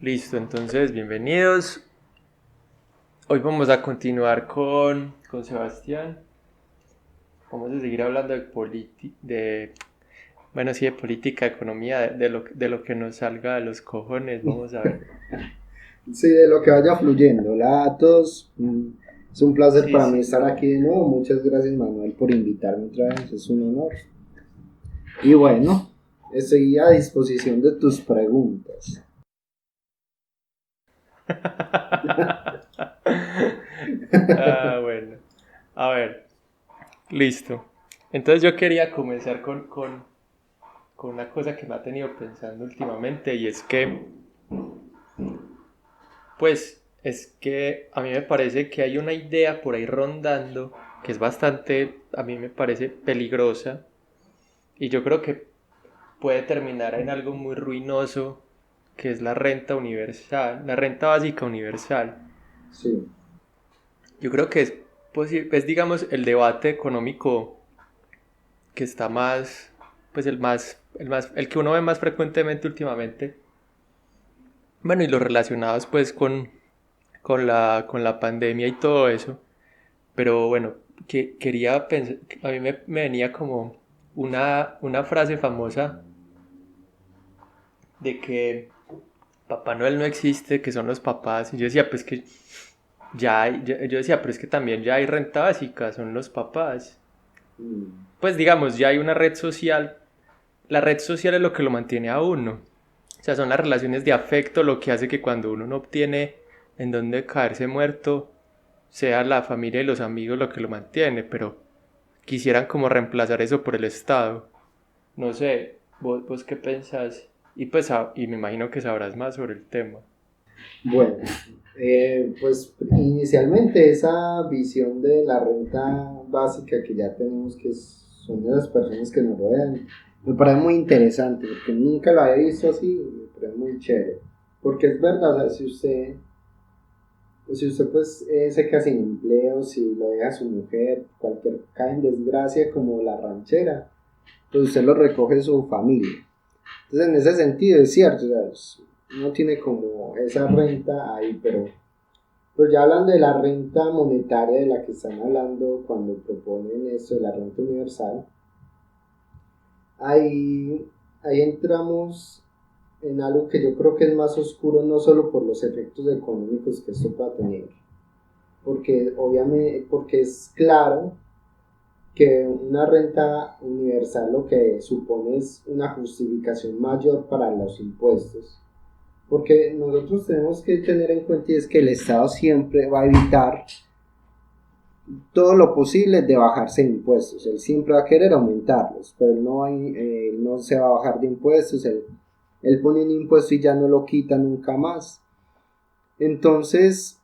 Listo, entonces bienvenidos. Hoy vamos a continuar con Sebastián. Vamos a seguir hablando bueno, sí, de política, economía, de lo que nos salga de los cojones. Vamos a ver. Sí, de lo que vaya fluyendo. Hola a todos. Es un placer Sí, para mí sí. estar aquí de nuevo. Muchas gracias, Manuel, por invitarme otra vez. Es un honor. Y bueno, estoy a disposición de tus preguntas. Bueno. A ver, listo. Entonces yo quería comenzar con una cosa que me ha tenido pensando últimamente y es que pues es que a mí me parece que hay una idea por ahí rondando que es bastante, a mí me parece peligrosa y yo creo que puede terminar en algo muy ruinoso, que es la renta universal, la renta básica universal. Sí. Yo creo que es digamos el debate económico que está más, pues el que uno ve más frecuentemente últimamente. Bueno, y los relacionados pues con la pandemia y todo eso. Pero bueno, que quería pensar, a mí me venía como una frase famosa de que Papá Noel no existe, que son los papás. Y yo decía, pues que yo decía, pero es que también ya hay renta básica, son los papás. Mm. Pues digamos, ya hay una red social. La red social es lo que lo mantiene a uno. O sea, son las relaciones de afecto lo que hace que cuando uno no obtiene en dónde caerse muerto, sea la familia y los amigos lo que lo mantiene, pero quisieran como reemplazar eso por el Estado. No sé, vos qué pensás. Y pues, y me imagino que sabrás más sobre el tema. Bueno, pues inicialmente esa visión de la renta básica que ya tenemos, que son de las personas que nos rodean, me parece muy interesante, porque nunca lo había visto así, me parece muy chévere. Porque es verdad, o sea, si usted pues se queda sin empleo, si lo deja a su mujer, cualquier cae en desgracia como la ranchera, pues usted lo recoge su familia. Entonces en ese sentido es cierto, o sea, uno tiene como esa renta ahí, pero ya hablando de la renta monetaria de la que están hablando cuando proponen eso de la renta universal, ahí, ahí entramos en algo que yo creo que es más oscuro, no solo por los efectos económicos que esto pueda tener, porque obviamente, porque es claro que una renta universal lo que supone es una justificación mayor para los impuestos, porque nosotros tenemos que tener en cuenta es que el Estado siempre va a evitar todo lo posible de bajarse de impuestos, él siempre va a querer aumentarlos, pero él no se va a bajar de impuestos, él pone un impuesto y ya no lo quita nunca más. Entonces,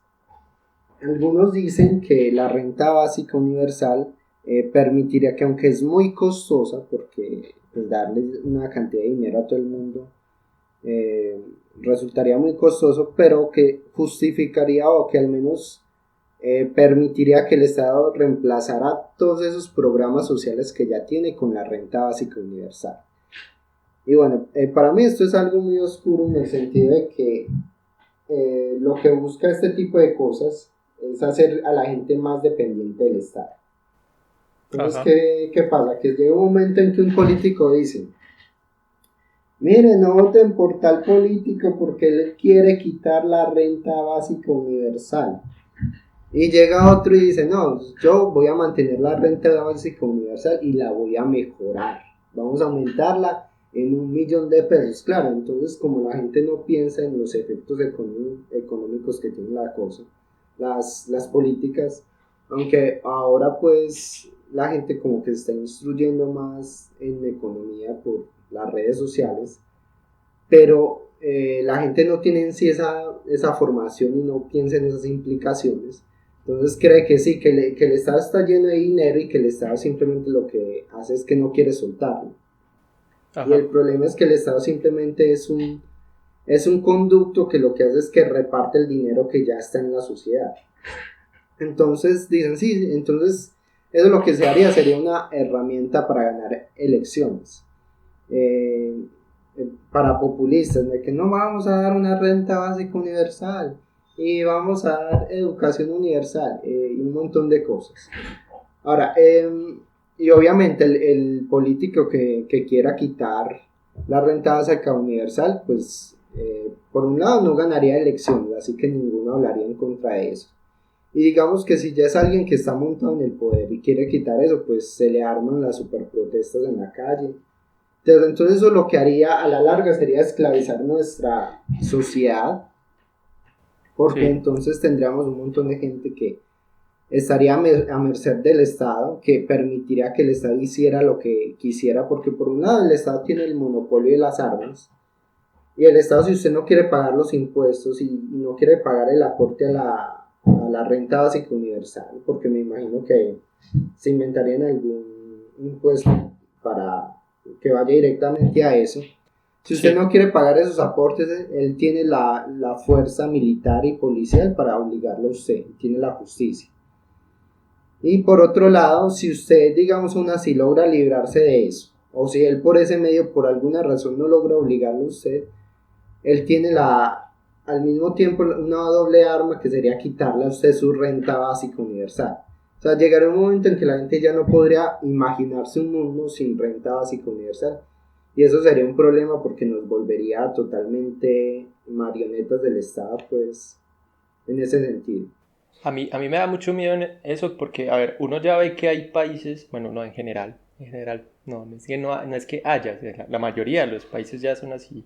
algunos dicen que la renta básica universal permitiría que, aunque es muy costosa, porque pues, darle una cantidad de dinero a todo el mundo eh, resultaría muy costoso, pero que justificaría o que al menos permitiría que el Estado reemplazara todos esos programas sociales que ya tiene con la renta básica universal. Y bueno, para mí esto es algo muy oscuro en el sentido de que lo que busca este tipo de cosas es hacer a la gente más dependiente del Estado. Entonces, Ajá. ¿qué pasa? Que llega un momento en que un político dice, mire, no voten por tal político porque él quiere quitar la renta básica universal. Y llega otro y dice, no, yo voy a mantener la renta básica universal y la voy a mejorar. Vamos a aumentarla en 1.000.000 de pesos. Claro, entonces como la gente no piensa en los efectos económicos que tiene la cosa, las políticas, aunque ahora pues la gente como que se está instruyendo más en economía por las redes sociales, pero la gente no tiene en sí esa formación y no piensa en esas implicaciones. Entonces cree que sí, que el Estado está lleno de dinero y que el Estado simplemente lo que hace es que no quiere soltarlo. Y el Ajá. problema es que el Estado simplemente es un conducto que lo que hace es que reparte el dinero que ya está en la sociedad. Entonces dicen, sí, entonces eso lo que se haría sería una herramienta para ganar elecciones. Eh, para populistas, de que no vamos a dar una renta básica universal y vamos a dar educación universal y un montón de cosas. Ahora, y obviamente el político que quiera quitar la renta básica universal, pues por un lado no ganaría elecciones, así que ninguno hablaría en contra de eso. Y digamos que si ya es alguien que está montado en el poder y quiere quitar eso, pues se le arman las superprotestas en la calle. Entonces eso lo que haría a la larga sería esclavizar nuestra sociedad, porque Sí. entonces tendríamos un montón de gente que estaría a merced del Estado, que permitiría que el Estado hiciera lo que quisiera, porque por un lado el Estado tiene el monopolio de las armas, y el Estado, si usted no quiere pagar los impuestos y no quiere pagar el aporte a la renta básica universal, porque me imagino que se inventarían algún impuesto para que vaya directamente a eso. Si usted Sí. no quiere pagar esos aportes, él tiene la fuerza militar y policial para obligarlo a usted, tiene la justicia. Y por otro lado, si usted, digamos, aún así logra librarse de eso, o si él por ese medio, por alguna razón, no logra obligarlo a usted, él tiene al mismo tiempo una doble arma que sería quitarle a usted su renta básica universal. O sea, llegará un momento en que la gente ya no podría imaginarse un mundo sin renta básica universal. Y eso sería un problema porque nos volvería totalmente marionetas del Estado, pues, en ese sentido. A mí me da mucho miedo en eso porque, a ver, uno ya ve que hay países, bueno, no en general, no, no es que haya, o sea, la mayoría de los países ya son así,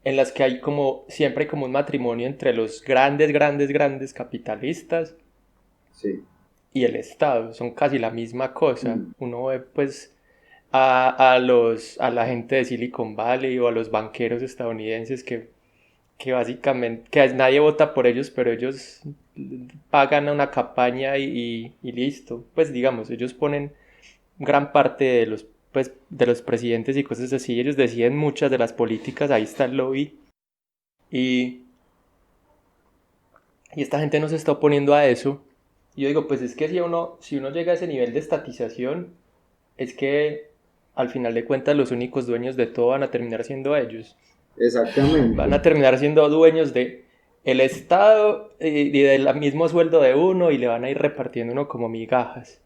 en las que hay como, siempre hay como un matrimonio entre los grandes capitalistas Sí. y el Estado, son casi la misma cosa. Mm. Uno ve pues a la gente de Silicon Valley o a los banqueros estadounidenses que básicamente, nadie vota por ellos, pero ellos pagan una campaña y listo. Pues digamos, ellos ponen gran parte de pues, de los presidentes y cosas así, ellos deciden muchas de las políticas, ahí está el lobby. Y, y esta gente no se está oponiendo a eso. Y yo digo, pues es que si uno llega a ese nivel de estatización, es que al final de cuentas los únicos dueños de todo van a terminar siendo ellos. Van Exactamente. a terminar siendo dueños de el Estado y del mismo sueldo de uno y le van a ir repartiendo uno como migajas.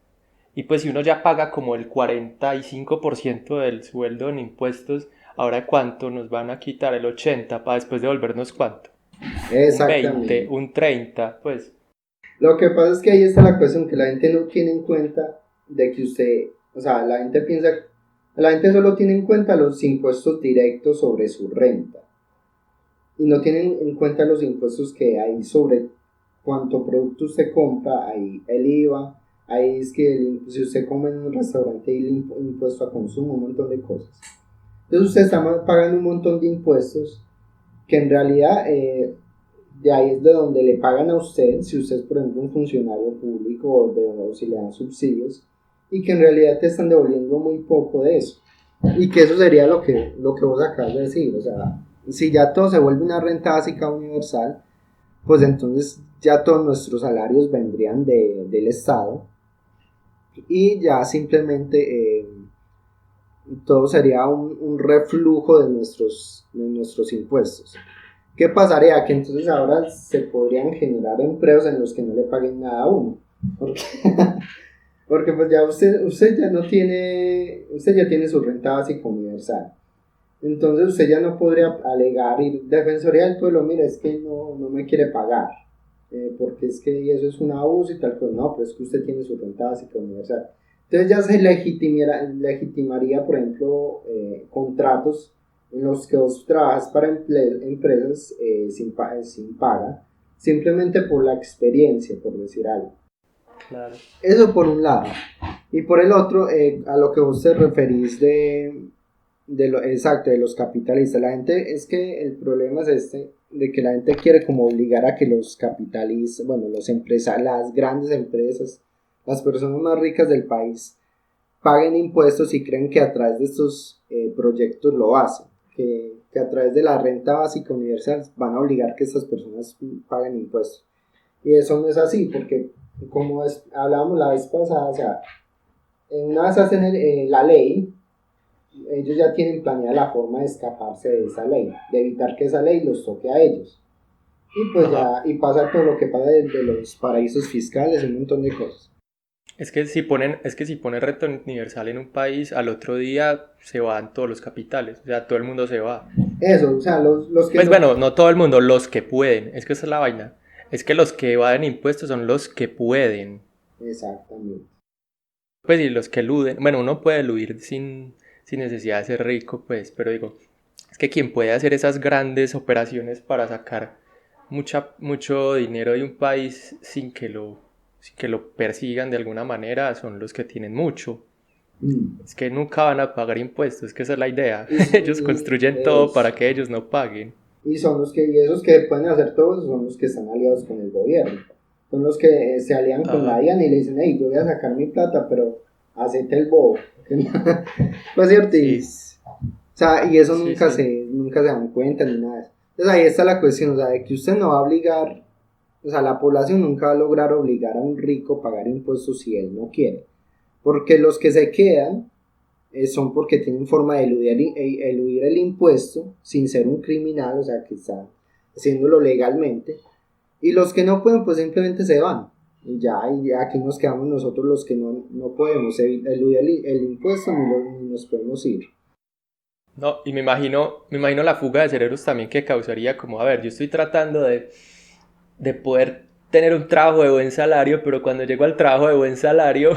Y pues si uno ya paga como el 45% del sueldo en impuestos, ahora cuánto nos van a quitar el 80 para después devolvernos cuánto. Un 20 Exactamente. un 30 pues Lo que pasa es que ahí está la cuestión, que la gente no tiene en cuenta de que usted, o sea, la gente solo tiene en cuenta los impuestos directos sobre su renta y no tienen en cuenta los impuestos que hay sobre cuánto producto usted compra, hay el IVA, ahí es que si usted come en un restaurante hay el impuesto a consumo, un montón de cosas. Entonces usted está pagando un montón de impuestos que en realidad de ahí es de donde le pagan a usted, si usted es por ejemplo un funcionario público o si le dan subsidios, y que en realidad te están devolviendo muy poco de eso. Y que eso sería lo que vos acabas de decir, o sea, si ya todo se vuelve una renta básica universal, pues entonces ya todos nuestros salarios vendrían del Estado y ya simplemente todo sería un reflujo de nuestros impuestos. ¿Qué pasaría? Que entonces ahora se podrían generar empleos en los que no le paguen nada a uno. Porque, porque pues ya usted ya no tiene, usted ya tiene su renta básica universal. Entonces usted ya no podría alegar y Defensoría del Pueblo, mira, es que no me quiere pagar. Porque es que eso es un abuso y tal, pues no, pues es que usted tiene su renta básica universal. Entonces ya se legitimaría, por ejemplo, contratos en los que vos trabajas para empresas sin paga, simplemente por la experiencia, por decir algo. claro. Eso por un lado. Y por el otro, a lo que vos te referís exacto, de los capitalistas. La gente, es que el problema es de que la gente quiere como obligar a que los capitalistas, bueno, las grandes empresas, las personas más ricas del país, paguen impuestos y creen que a través de estos proyectos lo hacen, que a través de la renta básica universal van a obligar que estas personas paguen impuestos. Y eso no es así, porque hablábamos la vez pasada, o sea, una vez hacen la ley, ellos ya tienen planeada la forma de escaparse de esa ley, de evitar que esa ley los toque a ellos. Y pues Ajá. ya, y pasa todo lo que pasa de los paraísos fiscales, un montón de cosas. Es que si ponen renta universal en un país, al otro día se van todos los capitales, o sea, todo el mundo se va. Eso, o sea, los que Pues no... bueno, no todo el mundo, los que pueden, es que esa es la vaina. Es que los que evaden impuestos son los que pueden. Exactamente. Pues y los que eluden, bueno, uno puede eludir sin necesidad de ser rico, pues, pero digo, es que quien puede hacer esas grandes operaciones para sacar mucho dinero de un país sin que lo persigan de alguna manera son los que tienen mucho. Mm. Es que nunca van a pagar impuestos, que esa es la idea. Y, Ellos construyen todo para que ellos no paguen. y son los que, y esos que pueden hacer todo eso son los que están aliados con el gobierno. Son los que se alían con la Ajá. DIAN y le dicen, hey, yo voy a sacar mi plata, pero hacete el bobo. Pues cierto, Sí, o sea, y eso sí, sí. nunca se dan cuenta ni nada de eso. Entonces ahí está la cuestión, o sea, de que usted no va a obligar, o sea, la población nunca va a lograr obligar a un rico a pagar impuestos si él no quiere. Porque los que se quedan son porque tienen forma de eludir el impuesto sin ser un criminal, o sea, que están haciéndolo legalmente. Y los que no pueden, pues simplemente se van. Y aquí nos quedamos nosotros los que no podemos eludir el impuesto ni nos podemos ir. No, y me imagino la fuga de cerebros también que causaría como, a ver, yo estoy tratando de poder tener un trabajo de buen salario, pero cuando llego al trabajo de buen salario,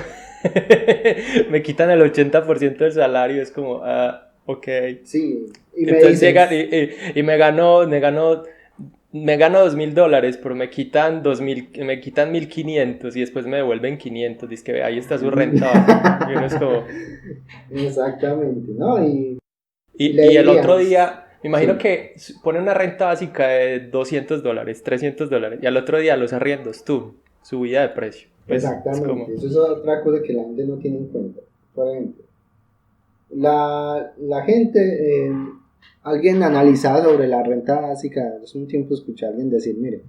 me quitan el 80% del salario, es como, ah, ok. Sí, y me Entonces dicen, llegan y me gano $2.000, pero me quitan 2.000, me quitan 1.500 y después me devuelven 500. Dice que ahí está su renta básica. Y uno es como, exactamente, ¿no? Y le y el otro diríamos, día, me imagino sí, que pone una renta básica de $200, $300, y al otro día los arriendos, tú, subida de precio. Pues es exactamente, como, eso es otra cosa que la gente no tiene en cuenta. Por ejemplo, la gente, alguien analizaba sobre la renta básica, hace un tiempo escuché a alguien decir, mire,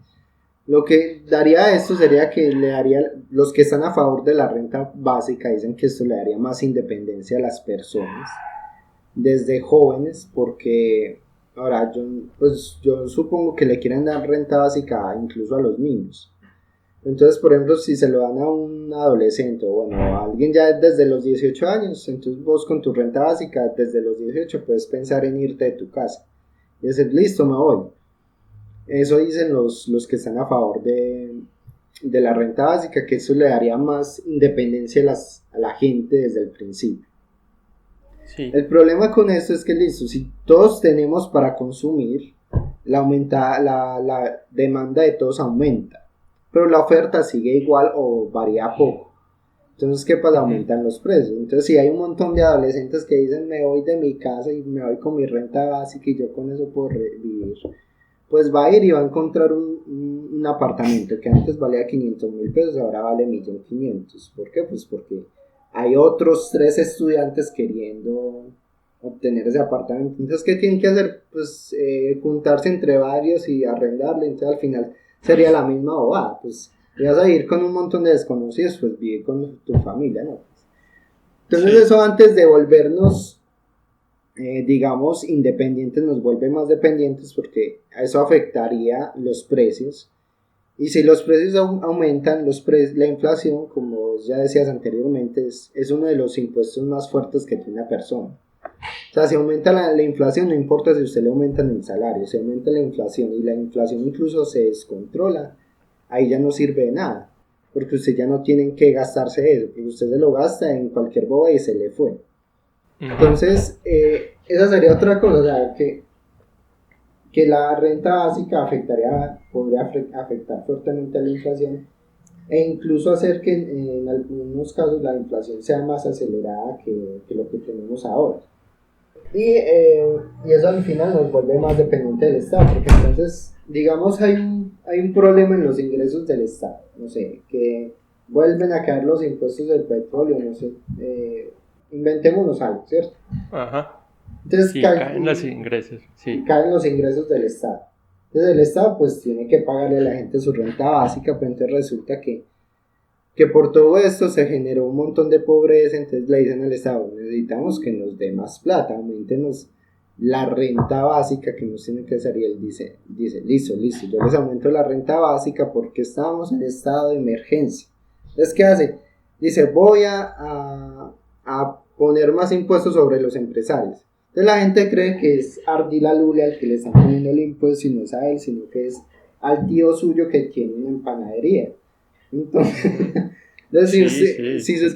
lo que daría esto sería que le daría, los que están a favor de la renta básica dicen que esto le daría más independencia a las personas desde jóvenes, porque ahora yo supongo que le quieren dar renta básica incluso a los niños. Entonces, por ejemplo, si se lo dan a un adolescente o bueno, a alguien ya desde los 18 años, entonces vos con tu renta básica desde los 18 puedes pensar en irte de tu casa y decir, listo, me voy. Eso dicen los que están a favor de la renta básica, que eso le daría más independencia a la gente desde el principio. sí, El problema con esto es que, listo, si todos tenemos para consumir, la demanda de todos aumenta, pero la oferta sigue igual o varía poco. Entonces, ¿qué pasa? ujú, Aumentan los precios. Entonces, si hay un montón de adolescentes que dicen, me voy de mi casa y me voy con mi renta básica y yo con eso puedo vivir, pues va a ir y va a encontrar un apartamento que antes valía 500.000 pesos, ahora vale 1.500.000. ¿Por qué? Pues porque hay otros 3 estudiantes queriendo obtener ese apartamento. Entonces, ¿qué tienen que hacer? Pues juntarse entre varios y arrendarle. Entonces, al final sería la misma bobada. Pues vas a ir con un montón de desconocidos, pues vivir con tu familia, ¿no? Entonces, sí, eso antes de volvernos digamos, independientes nos vuelve más dependientes porque eso afectaría los precios. Y si los precios aumentan, la inflación, como ya decías anteriormente, es uno de los impuestos más fuertes que tiene una persona. O sea, si aumenta la inflación, no importa si usted le aumenta el salario, si aumenta la inflación y la inflación incluso se descontrola, ahí ya no sirve de nada, porque usted ya no tiene que gastarse eso, porque usted se lo gasta en cualquier boba y se le fue. ujú, Entonces, esa sería otra cosa, o sea, que la renta básica podría afectar fuertemente a la inflación e incluso hacer que en algunos casos la inflación sea más acelerada que lo que tenemos ahora. Y eso al final nos vuelve más dependiente del Estado, porque entonces, digamos, hay un problema en los ingresos del Estado, no sé, que vuelven a caer los impuestos del petróleo, no sé, inventémonos algo, ¿cierto? ajá. Entonces Sí, caen los ingresos, y sí. caen los ingresos del Estado. Entonces el Estado pues tiene que pagarle a la gente su renta básica, pero entonces resulta que que por todo esto se generó un montón de pobreza, entonces le dicen al Estado, necesitamos que nos dé más plata, aumentenos la renta básica que nos tiene que hacer, y él dice, listo, yo les aumento la renta básica porque estábamos en estado de emergencia. Entonces, ¿qué hace? Dice, voy a poner más impuestos sobre los empresarios. Entonces la gente cree que es Ardila Lule al que le están poniendo el impuesto, y no es a él, sino que es al tío suyo que tiene una panadería. Entonces, si su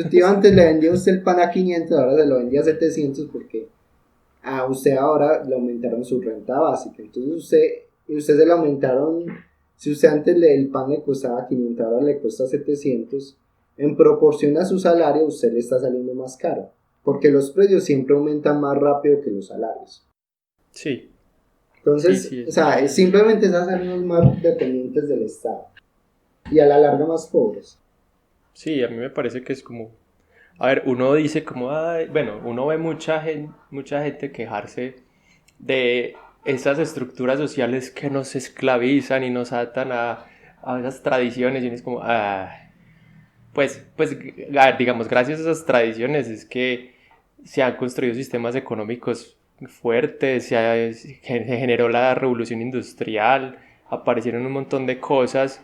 tío antes le vendía a usted el pan a 500, ahora se lo vendía a 700 porque a usted ahora le aumentaron su renta básica. Entonces usted se le aumentaron, si usted antes el pan le costaba 500, ahora le cuesta 700, en proporción a su salario usted le está saliendo más caro, porque los precios siempre aumentan más rápido que los salarios. Sí. Entonces, o sea, simplemente es hacernos más dependientes del Estado y a la larga más pobres. Sí, a mí me parece que es como, a ver, uno dice como, ay, bueno, uno ve mucha gente quejarse de esas estructuras sociales que nos esclavizan y nos atan a esas tradiciones, y uno es como, pues, a ver, digamos, gracias a esas tradiciones es que se han construido sistemas económicos fuertes, se generó la revolución industrial, aparecieron un montón de cosas,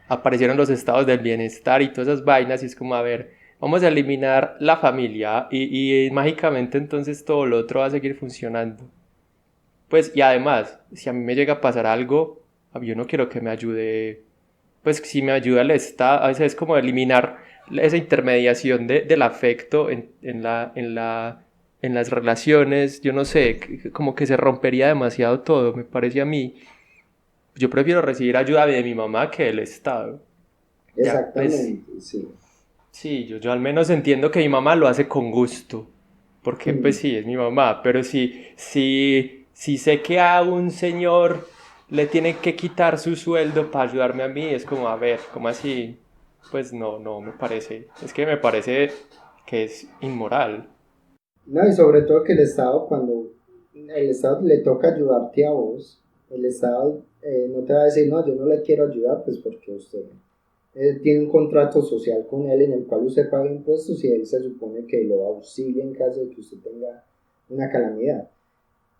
aparecieron los estados del bienestar y todas esas vainas, y es como, a ver, vamos a eliminar la familia y mágicamente entonces todo lo otro va a seguir funcionando. Pues, y además, si a mí me llega a pasar algo, yo no quiero que me ayude, pues si me ayuda el Estado, a veces es como eliminar esa intermediación del afecto en las relaciones, yo no sé, como que se rompería demasiado todo, me parece a mí. Yo prefiero recibir ayuda de mi mamá que del Estado. Ya, pues, Exactamente, sí. sí, yo al menos entiendo que mi mamá lo hace con gusto, porque pues sí, es mi mamá, pero si sé que a un señor le tiene que quitar su sueldo para ayudarme a mí, es como, a ver, ¿cómo así? Pues no me parece, es que me parece que es inmoral. No, y sobre todo que el Estado, cuando el Estado le toca ayudarte a vos, el Estado no te va a decir, no, yo no le quiero ayudar, pues porque usted tiene un contrato social con él en el cual usted paga impuestos y él se supone que lo auxilia en caso de que usted tenga una calamidad.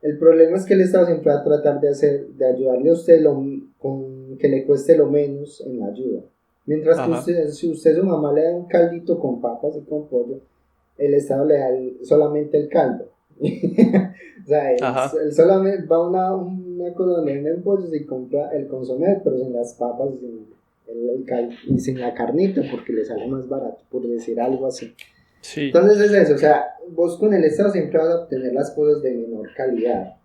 El problema es que el Estado siempre va a tratar de ayudarle a usted con que le cueste lo menos en la ayuda. Mientras que Ajá, si usted su mamá le da un caldito con papas y con pollo, el Estado le da solamente el caldo. O sea, ajá. él solamente va a una cosa donde venden pollos y compra el consomé, pero sin las papas y sin y sin la carnita, porque le sale más barato, por decir algo así. Sí. Entonces es eso, o sea, vos con el Estado siempre vas a obtener las cosas de menor calidad.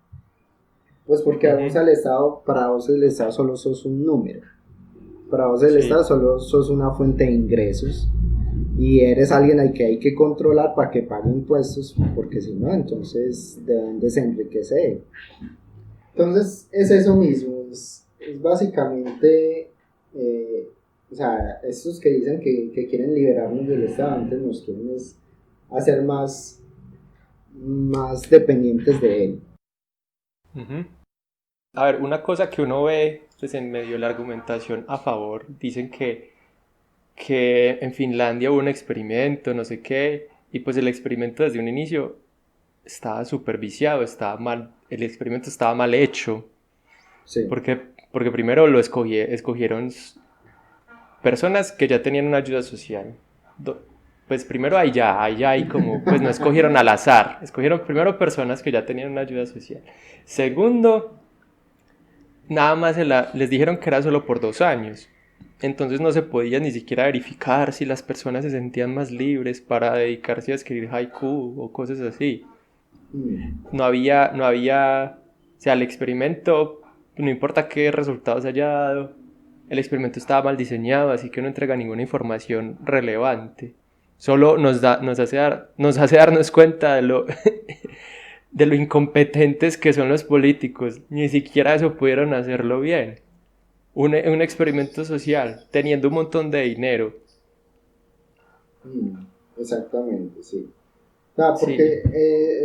Pues porque vamos Ujú. al Estado, para vos el Estado solo sos un número. Para vos el Estado Sí. solo sos una fuente de ingresos. Y eres alguien al que hay que controlar para que pague impuestos, porque si no, entonces deben de desenriquecer. Entonces es eso mismo, es básicamente, o sea, estos que dicen que quieren liberarnos del Estado, antes nos quieren hacer más dependientes de él. Ujú. A ver, una cosa que uno ve, pues en medio de la argumentación a favor, dicen que en Finlandia hubo un experimento, no sé qué, y pues el experimento desde un inicio estaba superviciado, estaba mal, el experimento estaba mal hecho, Sí. porque, porque primero escogieron personas que ya tenían una ayuda social. Pues primero ahí ya hay como, pues no escogieron al azar, escogieron primero personas que ya tenían una ayuda social. Segundo, nada más les dijeron que era solo por 2 años. Entonces no se podía ni siquiera verificar si las personas se sentían más libres para dedicarse a escribir haiku o cosas así. Mm. O sea, el experimento, no importa qué resultados haya dado, el experimento estaba mal diseñado, así que no entrega ninguna información relevante. Solo nos hace darnos cuenta de lo incompetentes que son los políticos. Ni siquiera eso pudieron hacerlo bien. Un experimento social, teniendo un montón de dinero. Mm, exactamente, sí. No, Sí. porque,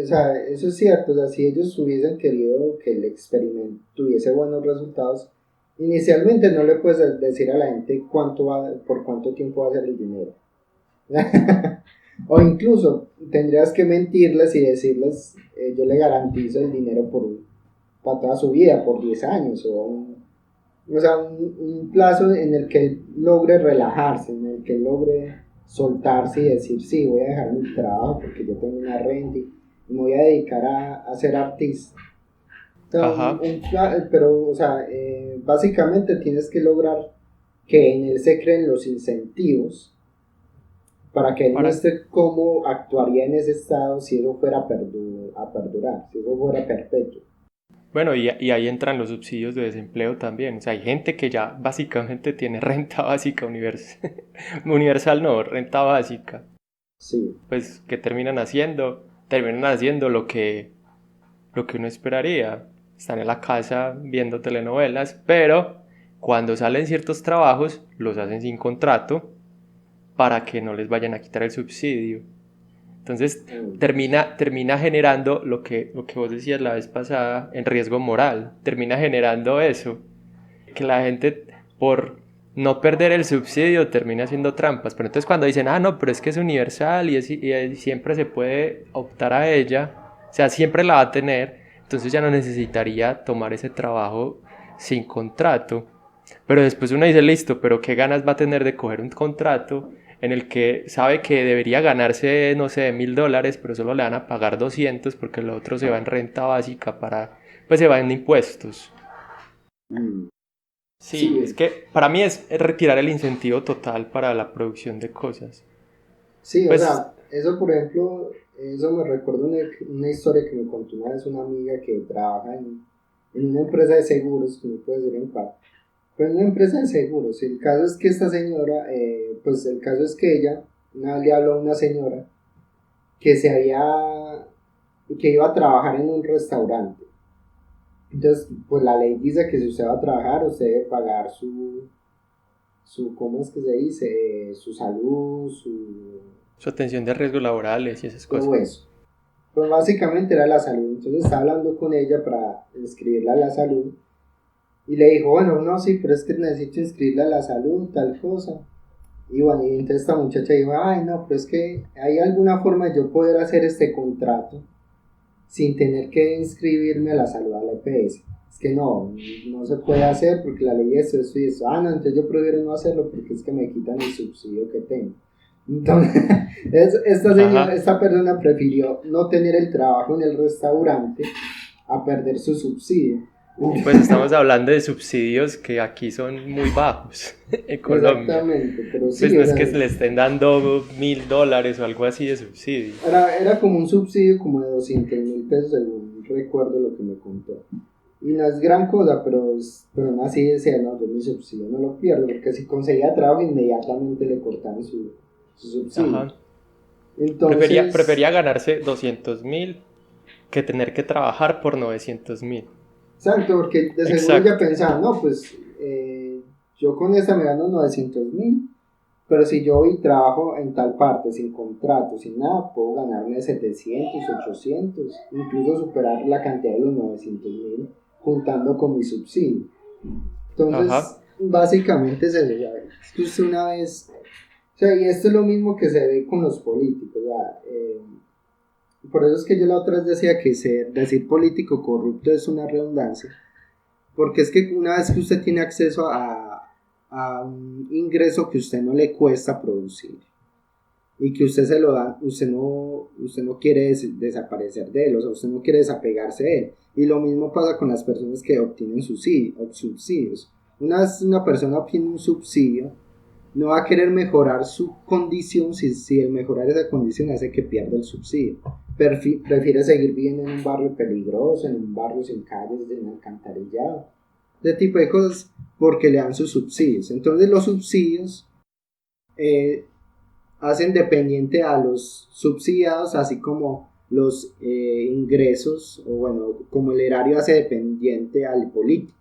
o sea, eso es cierto, o sea, si ellos hubiesen querido que el experimento tuviese buenos resultados, Inicialmente no le puedes decir a la gente por cuánto tiempo va a ser el dinero. O incluso tendrías que mentirles y decirles, yo le garantizo el dinero para toda su vida, por 10 años, o sea, un plazo en el que él logre relajarse, en el que él logre soltarse y decir, sí, voy a dejar mi trabajo porque yo tengo una renta y me voy a dedicar a ser artista. O sea, Ajá. pero, o sea, básicamente tienes que lograr que en él se creen los incentivos para que él Para, muestre cómo actuaría en ese estado si eso fuera a perdurar, si eso fuera perpetuo. bueno, y ahí entran los subsidios de desempleo también. O sea, hay gente que ya básicamente tiene renta básica universal. Universal no, renta básica. Sí. Pues que terminan haciendo lo que uno esperaría. Están en la casa viendo telenovelas, pero cuando salen ciertos trabajos los hacen sin contrato para que no les vayan a quitar el subsidio. Entonces Mm. termina generando lo que vos decías la vez pasada en riesgo moral. Termina generando eso. Que la gente por no perder el subsidio termina haciendo trampas. Pero entonces cuando dicen, ah, no, pero es que es universal y siempre se puede optar a ella, o sea, siempre la va a tener, entonces ya no necesitaría tomar ese trabajo sin contrato. Pero después uno dice, listo, pero ¿qué ganas va a tener de coger un contrato en el que sabe que debería ganarse, no sé, $1,000, pero solo le van a pagar 200 porque lo otro se va en renta básica pues se va en impuestos? Mm. Sí, es Sí, que para mí es retirar el incentivo total para la producción de cosas. sí, o Pues, sea, eso por ejemplo, eso me recuerda una historia que me contó una vez una amiga que trabaja en una empresa de seguros, que no puedo decir en cuál, pero en una empresa de seguros. El caso es que esta señora, pues el caso es que ella, una vez le habló a una señora que que iba a trabajar en un restaurante. Entonces, pues la ley dice que si usted va a trabajar, usted debe pagar ¿cómo es que se dice? Su salud, su atención de riesgos laborales y esas todo cosas. eso. Pues básicamente era la salud. Entonces estaba hablando con ella para inscribirla a la salud. Y le dijo, bueno, no, sí, pero es que necesito inscribirla a la salud, tal cosa. Y bueno, y entonces esta muchacha dijo, ay, no, pero es que hay alguna forma de yo poder hacer este contrato sin tener que inscribirme a la salud, a la EPS. Es que no se puede hacer porque la ley es eso y eso. Ah, no, entonces yo prefiero no hacerlo porque es que me quitan el subsidio que tengo. Entonces, Ajá. esta persona prefirió no tener el trabajo en el restaurante a perder su subsidio. Y pues estamos hablando de subsidios que aquí son muy bajos en Colombia. Exactamente, pero Pues sí, no o es sea, que le estén dando $1,000 o algo así de subsidio. era como un subsidio como de 200.000 pesos, según recuerdo lo que me contó. Y no es gran cosa, pero aún así decía, no, yo mi subsidio no lo pierdo, porque si conseguía trabajo inmediatamente le cortaban su subsidio. Ajá. Entonces, Prefería ganarse 200.000 que tener que trabajar por 900.000. exacto, porque de seguro ya Exacto. pensaba, no, pues yo con esta me gano 900.000, pero si yo hoy trabajo en tal parte, sin contrato, sin nada, puedo ganarme 700, 800, incluso superar la cantidad de los 900.000 juntando con mi subsidio. Entonces, Ajá. básicamente es eso, ya ves, es que usted una vez, o sea, y esto es lo mismo que se ve con los políticos, ya, por eso es que yo la otra vez decía que decir político corrupto es una redundancia, porque es que una vez que usted tiene acceso a un ingreso que usted no le cuesta producir y que usted se lo da, usted no quiere desaparecer de él, o sea, usted no quiere desapegarse de él. Y lo mismo pasa con las personas que obtienen subsidios. Una vez una persona obtiene un subsidio, no va a querer mejorar su condición si el mejorar esa condición hace que pierda el subsidio. Prefiere seguir viviendo en un barrio peligroso, en un barrio sin calles, en alcantarillado, ese tipo de cosas, porque le dan sus subsidios. Entonces los subsidios eh, hacen dependiente a los subsidiados, así como los ingresos, o bueno, como el erario hace dependiente al político,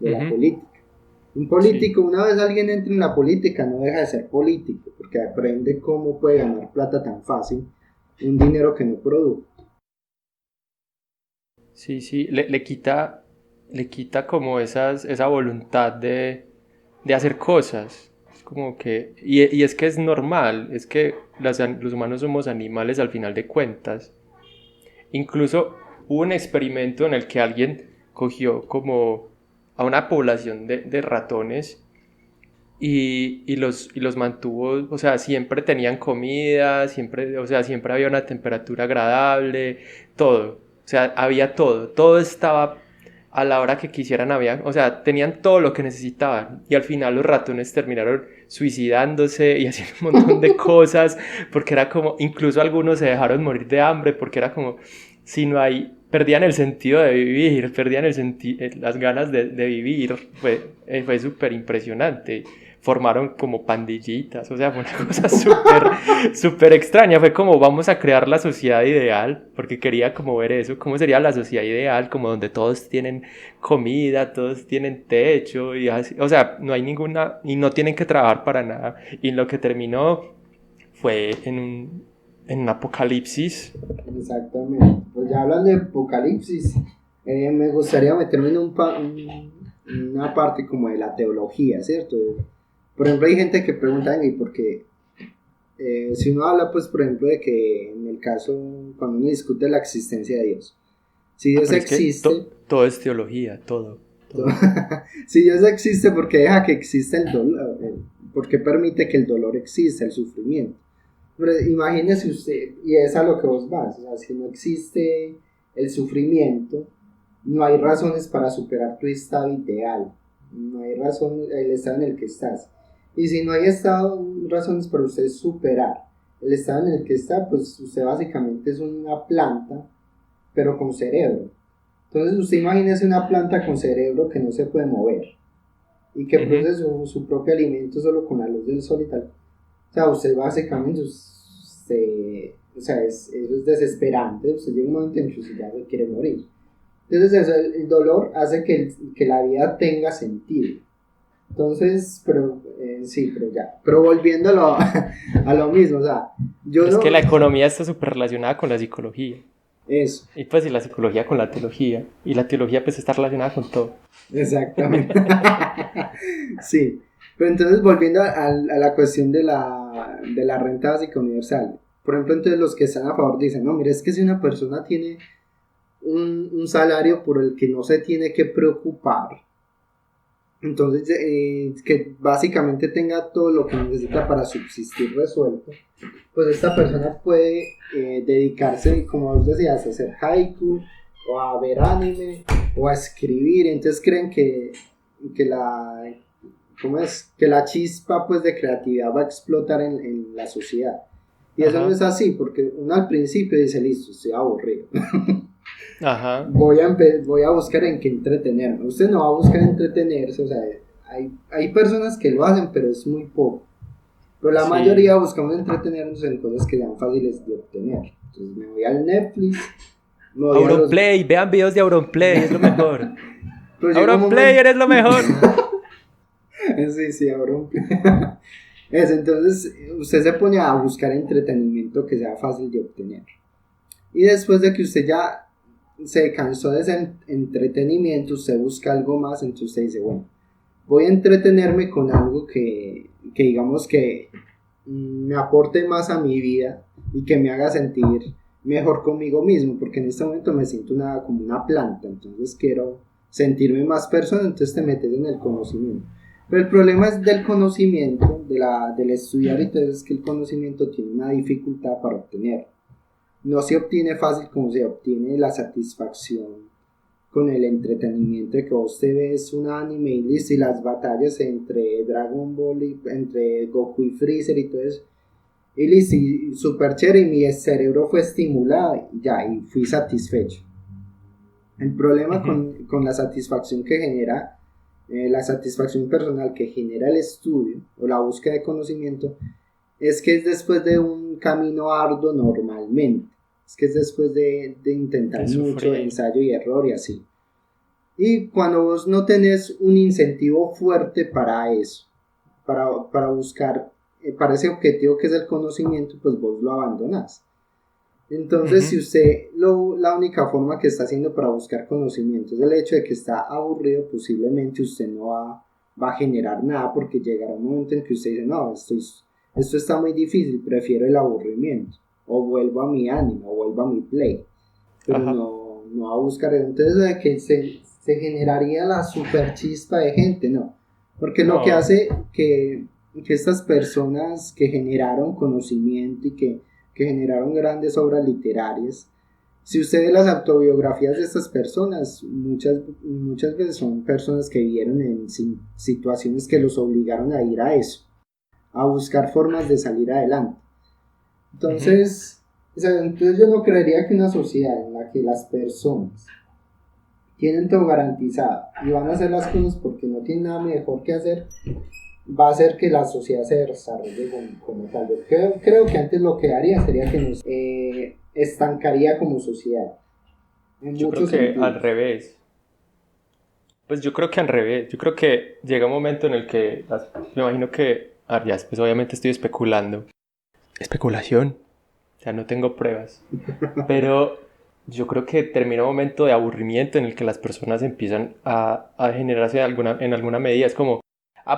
de la Ujú. política. Un Sí. político, una vez alguien entra en la política, no deja de ser político, porque aprende cómo puede ganar plata tan fácil, un dinero que no produjo. Sí, sí. Le quita. le quita como esa voluntad de hacer cosas. Es como que, y es que es normal, es que los humanos somos animales al final de cuentas. Incluso hubo un experimento en el que alguien cogió como a una población de ratones y los mantuvo, o sea, siempre tenían comida, siempre, o sea, siempre había una temperatura agradable, todo, o sea, había todo, todo estaba a la hora que quisieran, había, o sea, tenían todo lo que necesitaban y al final los ratones terminaron suicidándose y haciendo un montón de cosas porque era como, incluso algunos se dejaron morir de hambre porque era como, si no hay, perdían el sentido de vivir, perdían las ganas de vivir, fue súper impresionante, formaron como pandillitas, o sea, fue una cosa súper extraña, fue como vamos a crear la sociedad ideal, porque quería como ver eso, cómo sería la sociedad ideal, como donde todos tienen comida, todos tienen techo, y así, o sea, no hay ninguna, y no tienen que trabajar para nada, y lo que terminó fue en un apocalipsis. Exactamente. Pues ya hablando de apocalipsis, me gustaría meterme en una parte como de la teología, ¿cierto? Por ejemplo, hay gente que pregunta, ¿y por qué? Si uno habla, pues, por ejemplo, de que en el caso, cuando uno discute la existencia de Dios, si Dios Pero es que existe, todo es teología, todo. si Dios existe, ¿por qué deja que exista el dolor? ¿Por qué permite que el dolor exista, el sufrimiento? Pero imagínese usted, y es a lo que vos vas, o sea, si no existe el sufrimiento, no hay razones para superar tu estado ideal, no hay razón, el estado en el que estás. Y si no hay razones para usted superar el estado en el que está, pues usted básicamente es una planta, pero con cerebro. Entonces usted imagínese una planta con cerebro que no se puede mover y que Ujú. produce su propio alimento solo con la luz del sol y tal. O sea, usted básicamente, o sea, eso es desesperante. Usted llega un momento en que usted ya quiere morir. Entonces, eso, el dolor hace que la vida tenga sentido. Entonces, pero sí, pero ya. Pero volviendo a lo mismo, o sea, yo Pero es que la no. economía está súper relacionada con la psicología. Eso, Y pues y la psicología con la teología. Y la teología pues está relacionada con todo. exactamente. Sí. Pero entonces, volviendo a la cuestión de la renta básica universal. Por ejemplo, entonces los que están a favor dicen, no, mire, es que si una persona tiene un salario por el que no se tiene que preocupar, entonces que básicamente tenga todo lo que necesita para subsistir resuelto, pues esta persona puede dedicarse, como vos decías, a hacer haiku, o a ver anime, o a escribir. Entonces creen que la, ¿cómo es? Que la chispa, pues, de creatividad va a explotar en la sociedad. Y eso no Ajá, es así, porque uno al principio dice, listo, estoy aburrido. ajá. Voy a buscar en qué entretenerme. Usted no va a buscar entretenerse, o sea, hay personas que lo hacen, pero es muy poco. Pero la Sí. mayoría buscamos entretenernos en cosas que sean fáciles de obtener. Entonces me voy al Netflix, me voy a los... Auronplay, vean videos de Auronplay, es lo mejor. Pero llega un Auronplay, momento... eres lo mejor. Sí, sí, ahora eso, entonces usted se pone a buscar entretenimiento que sea fácil de obtener. Y después de que usted ya se cansó de ese entretenimiento, usted busca algo más, entonces usted dice, bueno, voy a entretenerme con algo que digamos que me aporte más a mi vida y que me haga sentir mejor conmigo mismo, porque en este momento me siento como una planta, entonces quiero sentirme más persona, entonces te metes en el conocimiento. Pero el problema es del conocimiento, del estudiar, y todo es que el conocimiento tiene una dificultad para obtener. No se obtiene fácil como se obtiene la satisfacción con el entretenimiento de que vos te ves un anime y listo, y las batallas entre Dragon Ball y entre Goku y Freezer y todo eso. Y listo, y super chévere, y mi cerebro fue estimulado y ya, y fui satisfecho. El problema Ujú. con la satisfacción que genera, la satisfacción personal que genera el estudio o la búsqueda de conocimiento, es que es después de un camino arduo normalmente. Es que es después de intentar De mucho, sufrir. ensayo y error y así. Y cuando vos no tenés un incentivo fuerte para eso, para buscar, para ese objetivo que es el conocimiento, pues vos lo abandonás. Entonces, si usted la única forma que está haciendo para buscar conocimiento es el hecho de que está aburrido, posiblemente usted no va a generar nada porque llegará un momento en que usted dice, no, esto está muy difícil, prefiero el aburrimiento, o vuelvo a mi ánimo, o vuelvo a mi play, pero Ajá. no va a buscar eso. Entonces, de que se generaría la super chispa de gente, no, porque lo que No. hace que estas personas que generaron conocimiento y que generaron grandes obras literarias, si usted ve las autobiografías de estas personas, muchas veces son personas que vivieron en situaciones que los obligaron a ir a eso, a buscar formas de salir adelante. Ujú. Entonces, o sea, entonces yo no creería que una sociedad en la que las personas tienen todo garantizado y van a hacer las cosas porque no tienen nada mejor que hacer, va a hacer que la sociedad se desarrolle como tal vez. Creo que antes lo que haría sería que nos estancaría como sociedad, en Yo creo muchos que al sentidos. revés. Pues yo creo que al revés. Yo creo que llega un momento en el que me imagino que, ya, pues obviamente estoy especulando. Especulación. O sea, no tengo pruebas. Pero yo creo que termina un momento de aburrimiento en el que las personas empiezan a generarse en alguna medida. Es como,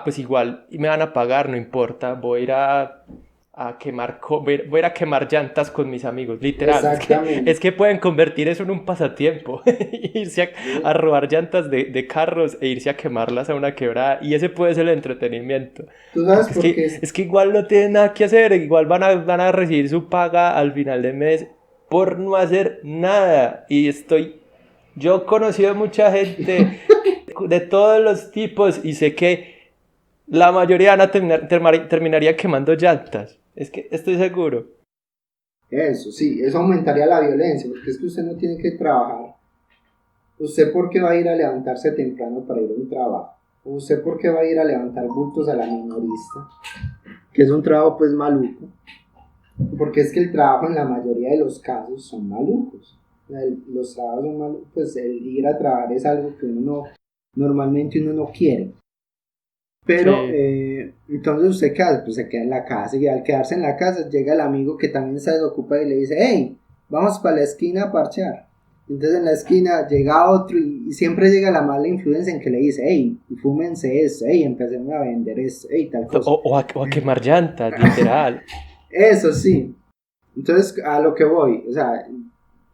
pues igual y me van a pagar, no importa, voy a ir a quemar, voy a ir a quemar llantas con mis amigos, literal. Es Exactamente. que pueden convertir eso en un pasatiempo. Irse a robar llantas de carros e irse a quemarlas a una quebrada. Y ese puede ser el entretenimiento. ¿Tú sabes Porque por qué? es que igual no tienen nada que hacer, igual van a recibir su paga al final de mes por no hacer nada. Yo he conocido mucha gente de todos los tipos y sé que la mayoría van a terminaría quemando llantas. Es que estoy seguro. Eso, sí, eso aumentaría la violencia, porque es que usted no tiene que trabajar. ¿Usted por qué va a ir a levantarse temprano para ir a un trabajo? ¿Usted por qué va a ir a levantar bultos a la minorista? Que es un trabajo pues maluco. Porque es que el trabajo en la mayoría de los casos son malucos. Los trabajos son malucos, pues el ir a trabajar es algo que normalmente uno no quiere. Pero Sí. entonces usted qué hace, pues se queda en la casa y al quedarse en la casa llega el amigo que también se desocupa y le dice, hey, vamos para la esquina a parchear. Entonces en la esquina llega otro y siempre llega la mala influencia en que le dice, hey, fúmense esto, hey, empecemos a vender esto, hey, tal cosa. O a quemar llantas, literal. Eso sí. Entonces a lo que voy, o sea,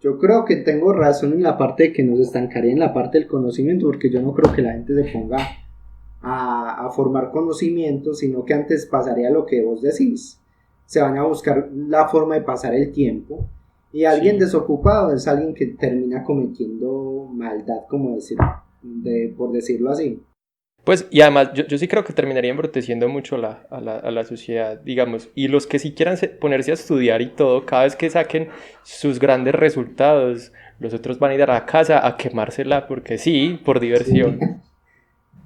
yo creo que tengo razón en la parte de que nos estancaría en la parte del conocimiento, porque yo no creo que la gente se ponga a formar conocimiento, sino que antes pasaría lo que vos decís. Se van a buscar la forma de pasar el tiempo y alguien Sí. desocupado es alguien que termina cometiendo maldad, como decir, por decirlo así. Pues, y además, yo sí creo que terminaría embruteciendo mucho a la sociedad, digamos. Y los que sí quieran ponerse a estudiar y todo, cada vez que saquen sus grandes resultados, los otros van a ir a la casa a quemársela porque sí, por Sí. diversión.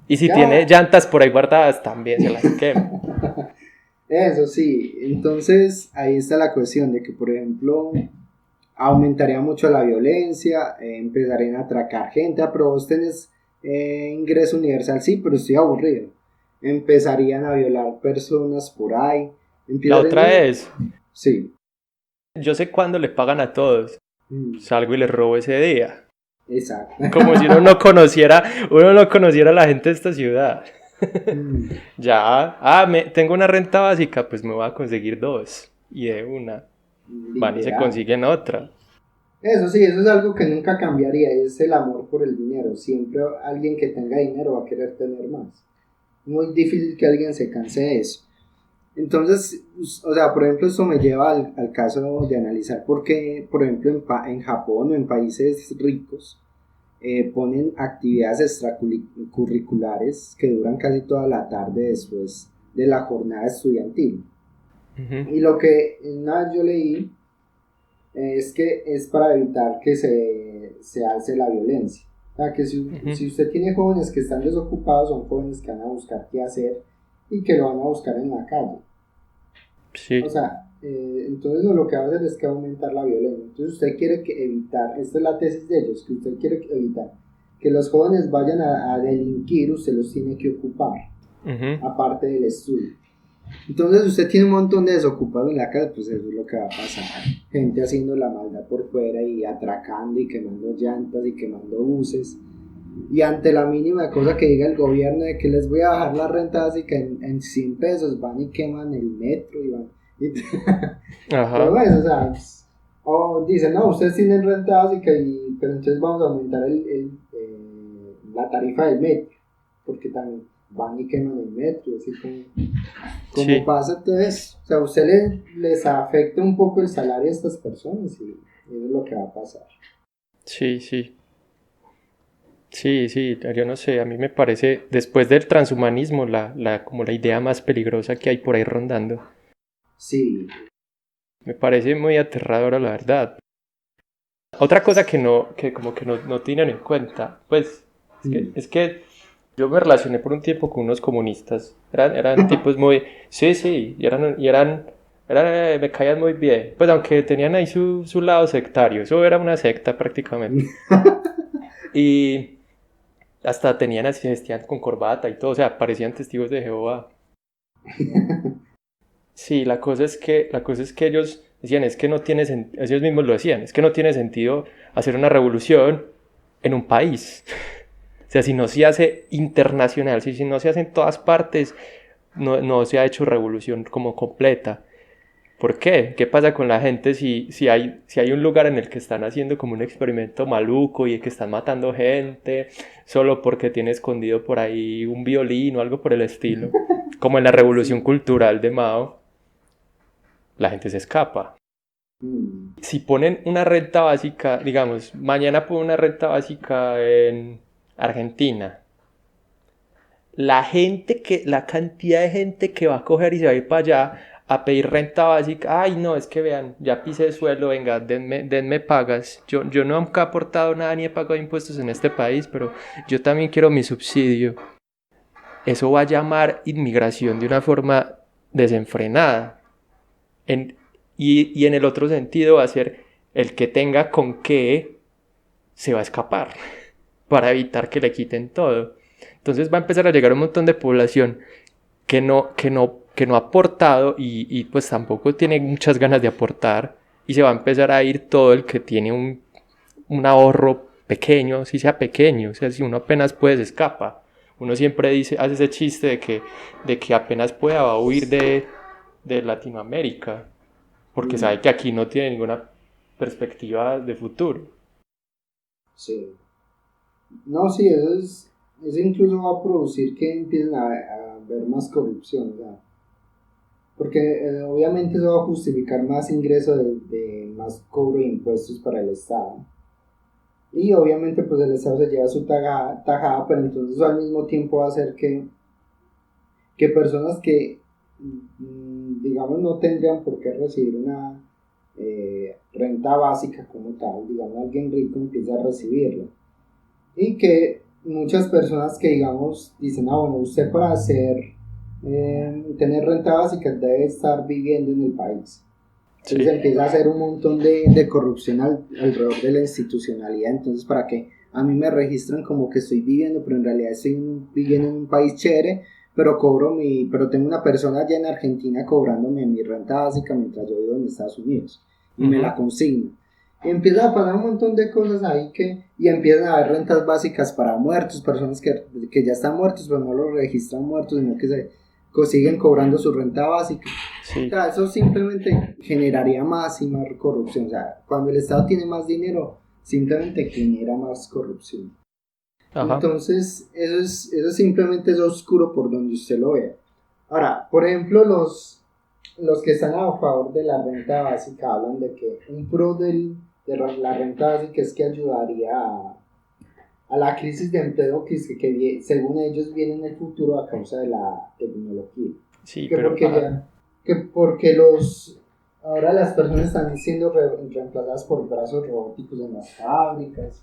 Y si tiene Ya, llantas por ahí guardadas, también se las quema. eso sí. Entonces ahí está la cuestión de que, por ejemplo, aumentaría mucho la violencia, empezarían a atracar gente, pero vos tenés ingreso universal, sí, pero estoy aburrido. Empezarían a violar personas por ahí, La otra empezarían, es, sí, yo sé cuándo le pagan a todos. mm, Salgo y les robo ese día. exacto. Como si uno no conociera a la gente de esta ciudad. Mm, Ya, tengo una renta básica, pues me voy a conseguir dos. Y de una, van y se literal. consiguen otra. Eso sí, eso es algo que nunca cambiaría, es el amor por el dinero. Siempre alguien que tenga dinero va a querer tener más. Muy difícil que alguien se canse de eso. Entonces, o sea, por ejemplo, esto me lleva al caso de analizar por qué, por ejemplo, en Japón o en países ricos ponen actividades extracurriculares que duran casi toda la tarde después de la jornada estudiantil. Ujú. Y lo que una vez yo leí es que es para evitar que se alce la violencia. O sea, que Ujú. si usted tiene jóvenes que están desocupados, son jóvenes que van a buscar qué hacer y que lo van a buscar en la calle. O Sí. sea, entonces lo que va a hacer es que va a aumentar la violencia. Entonces usted quiere evitar, esta es la tesis de ellos, que usted quiere evitar que los jóvenes vayan a delinquir, usted los tiene que ocupar, Ujú. aparte del estudio. Entonces usted tiene un montón de desocupados en la casa, pues eso es lo que va a pasar. Gente haciendo la maldad por fuera y atracando y quemando llantas y quemando buses. Y ante la mínima cosa que diga el gobierno de que les voy a bajar la renta básica en 100 pesos, van y queman el metro y van... Pero Ajá. bueno, o sea, o dicen, no, ustedes tienen renta básica, pero entonces vamos a aumentar la tarifa del metro, porque también van y queman el metro, así como Sí, pasa. Entonces, o sea, a usted les afecta un poco el salario a estas personas y eso es lo que va a pasar. sí, sí. Sí, sí, yo no sé, a mí me parece, después del transhumanismo, como la idea más peligrosa que hay por ahí rondando. Sí. Me parece muy aterradora, la verdad. Otra cosa que como que no tienen en cuenta, pues, Mm. es que yo me relacioné por un tiempo con unos comunistas. Eran tipos muy, sí, sí, me caían muy bien. Pues aunque tenían ahí su lado sectario, eso era una secta prácticamente. Y hasta tenían así, vestían con corbata y todo, o sea, parecían testigos de Jehová. Sí, la cosa es que ellos decían, es que no tiene sentido, ellos mismos lo decían, es que no tiene sentido hacer una revolución en un país. O sea, si no se hace internacional, si no se hace en todas partes, no se ha hecho revolución como completa. ¿Por qué? ¿Qué pasa con la gente si hay un lugar en el que están haciendo como un experimento maluco y que están matando gente solo porque tiene escondido por ahí un violín o algo por el estilo? Como en la revolución Sí. cultural de Mao, la gente se escapa. Mm. Si ponen una renta básica, digamos, mañana ponen una renta básica en Argentina, la cantidad de gente que va a coger y se va a ir para allá a pedir renta básica, ay no, es que vean, ya pisé suelo, venga, denme pagas. Yo no he aportado nada ni he pagado impuestos en este país, pero yo también quiero mi subsidio. Eso va a llamar inmigración de una forma desenfrenada. En, y en el otro sentido va a ser el que tenga con qué se va a escapar para evitar que le quiten todo. Entonces va a empezar a llegar un montón de población que no ha aportado y pues tampoco tiene muchas ganas de aportar y se va a empezar a ir todo el que tiene un ahorro pequeño, si sea pequeño, o sea, si uno apenas puede se escapa. Uno siempre dice, hace ese chiste de que apenas pueda va a huir de Latinoamérica, porque sabe Mm. que aquí no tiene ninguna perspectiva de futuro. Sí. No, sí, eso incluso va a producir que empiecen a haber más corrupción, ¿verdad? Porque obviamente eso va a justificar más ingreso de más cobro de impuestos para el Estado. Y obviamente pues el Estado se lleva su tajada, pero entonces eso al mismo tiempo va a hacer que personas que digamos no tendrían por qué recibir una renta básica como tal, digamos alguien rico empieza a recibirla. Y que muchas personas que digamos dicen, ah bueno, usted para tener renta básica debe estar viviendo en el país. Entonces Sí, empieza a hacer un montón de corrupción alrededor de la institucionalidad. Entonces, para que a mí me registran como que estoy viviendo, pero en realidad estoy viviendo en un país chévere, pero tengo una persona allá en Argentina cobrándome mi renta básica mientras yo vivo en Estados Unidos y me ujú, la consigno. Y empieza a pasar un montón de cosas ahí y empiezan a haber rentas básicas para muertos, personas que ya están muertos, pero no los registran muertos, sino que siguen cobrando su renta básica. O sí, sea, eso simplemente generaría más y más corrupción. O sea, cuando el Estado tiene más dinero, simplemente genera más corrupción. ajá, Entonces, eso simplemente es oscuro por donde usted lo vea. Ahora, por ejemplo, los que están a favor de la renta básica hablan de que un pro la renta básica es que ayudaría a la crisis de empleo según ellos viene en el futuro a causa de la tecnología. sí, Que pero, porque ajá, ya, que porque ahora las personas están siendo reemplazadas por brazos robóticos en las fábricas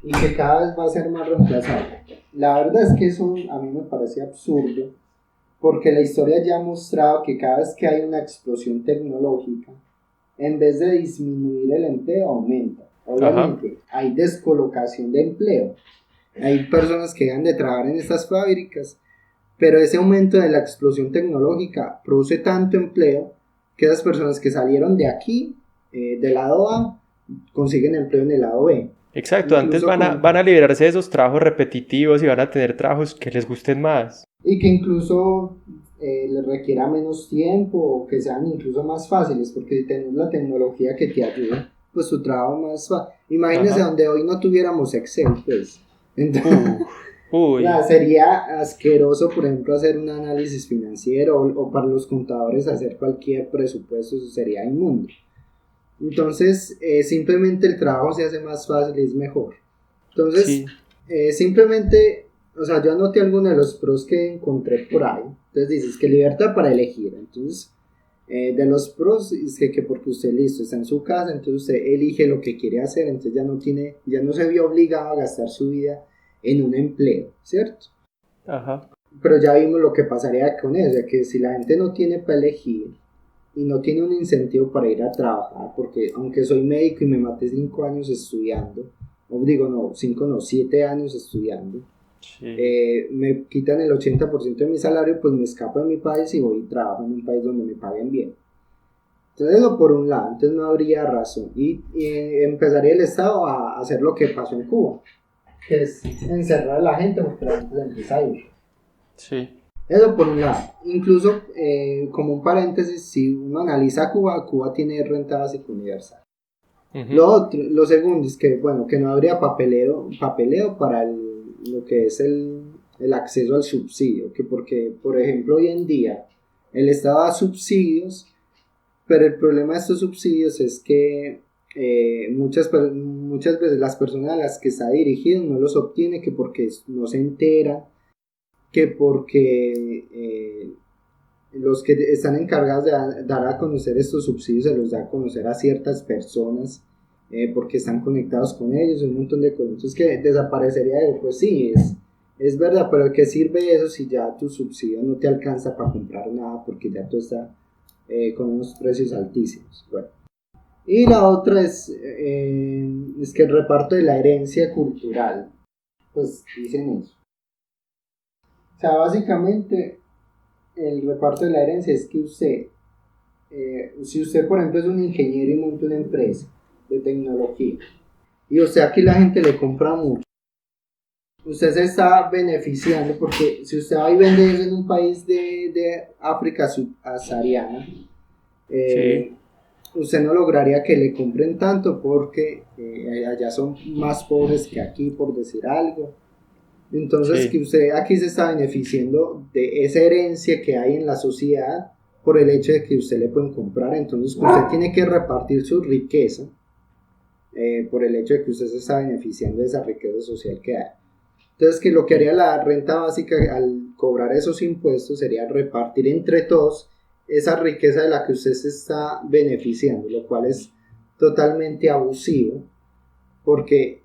y que cada vez va a ser más reemplazable. La verdad es que eso a mí me parece absurdo porque la historia ya ha mostrado que cada vez que hay una explosión tecnológica, en vez de disminuir el empleo, aumenta. ajá, Obviamente, hay descolocación de empleo. Hay personas que dejan de trabajar en estas fábricas, pero ese aumento de la explosión tecnológica produce tanto empleo que las personas que salieron de aquí, del lado A, consiguen empleo en el lado B. Exacto, antes Incluso van a liberarse de esos trabajos repetitivos y van a tener trabajos que les gusten más. y que incluso les requiera menos tiempo o que sean incluso más fáciles, porque si tenés la tecnología que te ayuda, pues tu trabajo más fácil. Imagínense Ajá. donde hoy no tuviéramos Excel, pues. Entonces, Uy, sería asqueroso, por ejemplo, hacer un análisis financiero o para los contadores hacer cualquier presupuesto, eso sería inmundo. Entonces, simplemente el trabajo se hace más fácil y es mejor. Entonces, sí. simplemente, o sea, yo anoté algunos de los pros que encontré por ahí. Entonces dices que libertad para elegir. Entonces, de los pros es que porque usted listo, está en su casa, entonces usted elige lo que quiere hacer, entonces ya no se vio obligado a gastar su vida en un empleo, ¿cierto? Ajá. Pero ya vimos lo que pasaría con eso, que si la gente no tiene para elegir y no tiene un incentivo para ir a trabajar, porque aunque soy médico y me maté 5 años estudiando, o digo no, 5 no, 7 años estudiando, Sí. me quitan el 80% de mi salario, pues me escapo de mi país y voy y trabajo en un país donde me paguen bien. Entonces eso por un lado, entonces no habría razón. Y empezaría el Estado a hacer lo que pasó en Cuba, que es encerrar a la gente porque la gente se empieza a ir. Sí. Eso por un lado. Incluso, como un paréntesis, si uno analiza Cuba, Cuba tiene renta básica universal. Ujú. Lo segundo es que, bueno, que no habría papeleo para lo que es el acceso al subsidio, que porque, por ejemplo, hoy en día el Estado da subsidios, pero el problema de estos subsidios es que muchas veces las personas a las que está dirigido no los obtiene, que porque no se enteran, que porque los que están encargados de dar a conocer estos subsidios se los da a conocer a ciertas personas porque están conectados con ellos, un montón de cosas. Entonces, que desaparecería eso, pues sí, es verdad, pero ¿de qué sirve eso si ya tu subsidio no te alcanza para comprar nada porque ya todo está con unos precios altísimos? Bueno. Y la otra es que el reparto de la herencia cultural, pues dicen eso. O sea, básicamente el reparto de la herencia es que usted, si usted por ejemplo es un ingeniero y monta una empresa de tecnología y usted aquí la gente le compra mucho, usted se está beneficiando porque si usted va y vende eso en un país de África subsahariana, Sí. eh, usted no lograría que le compren tanto porque allá son más pobres que aquí, por decir algo. Entonces, que Sí. usted aquí se está beneficiando de esa herencia que hay en la sociedad por el hecho de que usted le pueden comprar. Entonces, usted tiene que repartir su riqueza por el hecho de que usted se está beneficiando de esa riqueza social que hay. Entonces, que lo que haría la renta básica al cobrar esos impuestos sería repartir entre todos esa riqueza de la que usted se está beneficiando, lo cual es totalmente abusivo, porque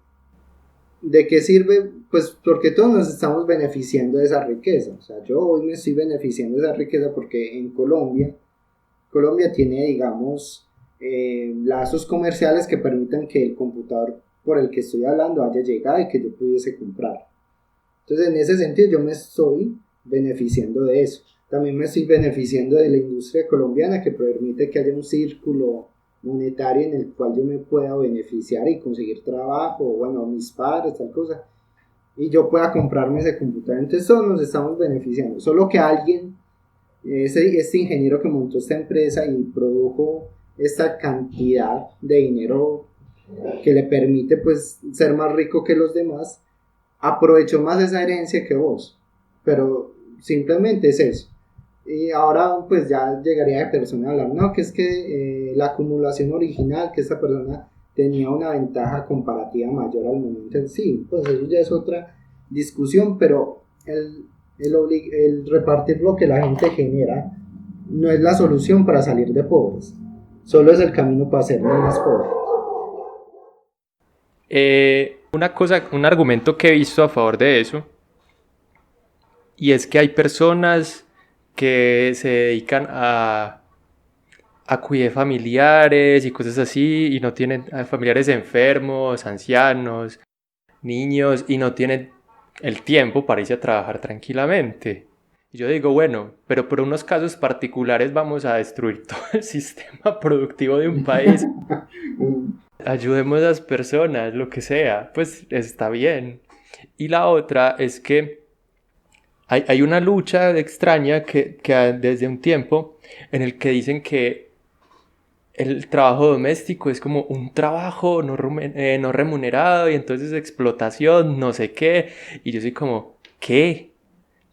¿de qué sirve? Pues porque todos nos estamos beneficiando de esa riqueza. O sea, yo hoy me estoy beneficiando de esa riqueza porque en Colombia tiene, digamos, lazos comerciales que permitan que el computador por el que estoy hablando haya llegado y que yo pudiese comprar. Entonces, en ese sentido, yo me estoy beneficiando de eso. También me estoy beneficiando de la industria colombiana que permite que haya un círculo monetario en el cual yo me pueda beneficiar y conseguir trabajo, o bueno, mis padres, tal cosa, y yo pueda comprarme ese computador. Entonces, todos nos estamos beneficiando. Solo que alguien, este ingeniero que montó esta empresa y produjo esta cantidad de dinero que le permite pues ser más rico que los demás, aprovechó más esa herencia que vos, pero simplemente es eso. Y ahora pues ya llegaría de persona a hablar, no, que es que la acumulación original, que esta persona tenía una ventaja comparativa mayor al momento en sí, pues eso ya es otra discusión, pero el repartir lo que la gente genera no es la solución para salir de pobres, solo es el camino para ser más pobres. Una cosa, un argumento que he visto a favor de eso, y es que hay personas que se dedican a cuidar familiares y cosas así, y no tienen a familiares enfermos, ancianos, niños, y no tienen el tiempo para irse a trabajar tranquilamente. Y yo digo, bueno, pero por unos casos particulares vamos a destruir todo el sistema productivo de un país. Ayudemos a las personas, lo que sea, pues está bien. Y la otra es que hay una lucha extraña que hay desde un tiempo en el que dicen que el trabajo doméstico es como un trabajo no remunerado y entonces explotación, no sé qué. Y yo soy como, ¿qué?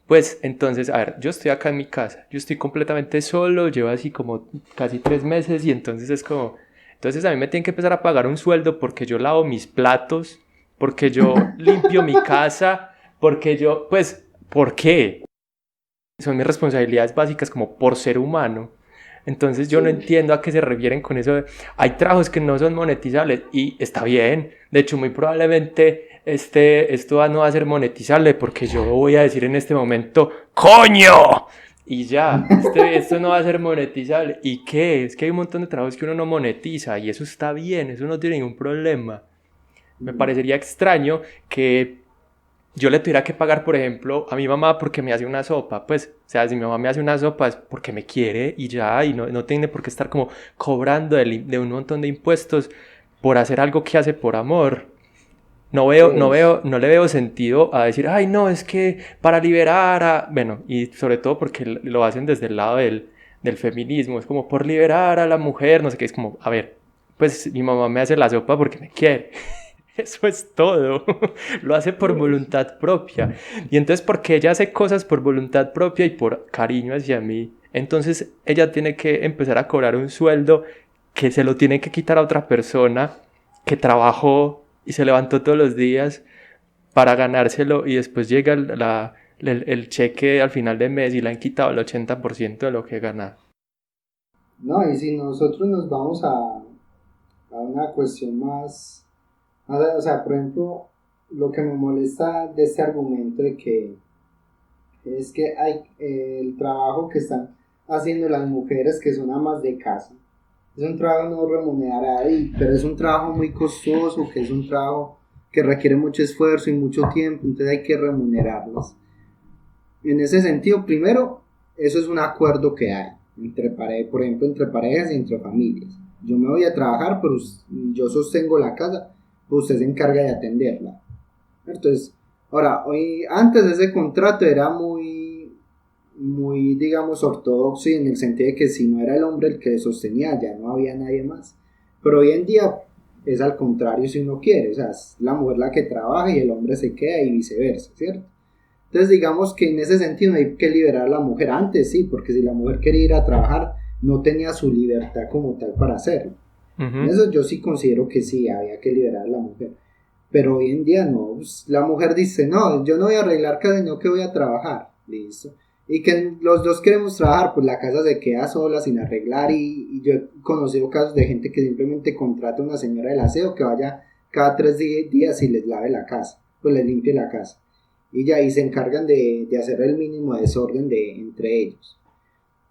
Pues entonces, a ver, yo estoy acá en mi casa, yo estoy completamente solo, llevo así como casi 3 meses y entonces es como, entonces a mí me tienen que empezar a pagar un sueldo porque yo lavo mis platos, porque yo limpio mi casa, porque yo, pues, ¿por qué? Son mis responsabilidades básicas como por ser humano. Entonces yo no Sí. entiendo a qué se refieren con eso. Hay trabajos que no son monetizables y está bien. De hecho, muy probablemente esto no va a ser monetizable porque yo voy a decir en este momento, ¡coño! Y ya, esto no va a ser monetizable. ¿Y qué? Es que hay un montón de trabajos que uno no monetiza y eso está bien, eso no tiene ningún problema. Me parecería extraño que yo le tuviera que pagar, por ejemplo, a mi mamá porque me hace una sopa, pues, o sea, si mi mamá me hace una sopa es porque me quiere y ya, y no tiene por qué estar como cobrando de un montón de impuestos por hacer algo que hace por amor. Es, No le veo sentido a decir, ay, no, es que para liberar a... Bueno, y sobre todo porque lo hacen desde el lado del feminismo, es como por liberar a la mujer, no sé qué, es como, a ver, pues mi mamá me hace la sopa porque me quiere. Eso es todo. Lo hace por es, voluntad propia. Y entonces, porque ella hace cosas por voluntad propia y por cariño hacia mí, entonces ella tiene que empezar a cobrar un sueldo que se lo tiene que quitar a otra persona que trabajó y se levantó todos los días para ganárselo y después llega el cheque al final de mes y le han quitado el 80% de lo que gana. no, y si nosotros nos vamos a una cuestión más, o sea, por ejemplo, lo que me molesta de este argumento de que es que hay el trabajo que están haciendo las mujeres que son amas de casa. Es un trabajo no remunerado, pero es un trabajo muy costoso, que es un trabajo que requiere mucho esfuerzo y mucho tiempo, entonces hay que remunerarlas. En ese sentido, primero, eso es un acuerdo que hay entre por ejemplo, entre parejas y entre familias. Yo me voy a trabajar, pero yo sostengo la casa, pues usted se encarga de atenderla. Entonces, ahora, antes ese contrato era muy, digamos, ortodoxo en el sentido de que si no era el hombre el que sostenía, ya no había nadie más. Pero hoy en día es al contrario si uno quiere, o sea, es la mujer la que trabaja y el hombre se queda y viceversa, ¿cierto? Entonces digamos que en ese sentido no hay que liberar a la mujer antes, sí, porque si la mujer quería ir a trabajar, no tenía su libertad como tal para hacerlo. En Ujú. eso yo sí considero que sí, había que liberar a la mujer. Pero hoy en día no, pues, la mujer dice, no, yo no voy a arreglar casa, sino que voy a trabajar, listo. Y que los dos queremos trabajar, pues la casa se queda sola sin arreglar y yo he conocido casos de gente que simplemente contrata a una señora del aseo que vaya cada 3 días y les lave la casa, pues les limpie la casa. Y ya ahí se encargan de hacer el mínimo desorden entre ellos.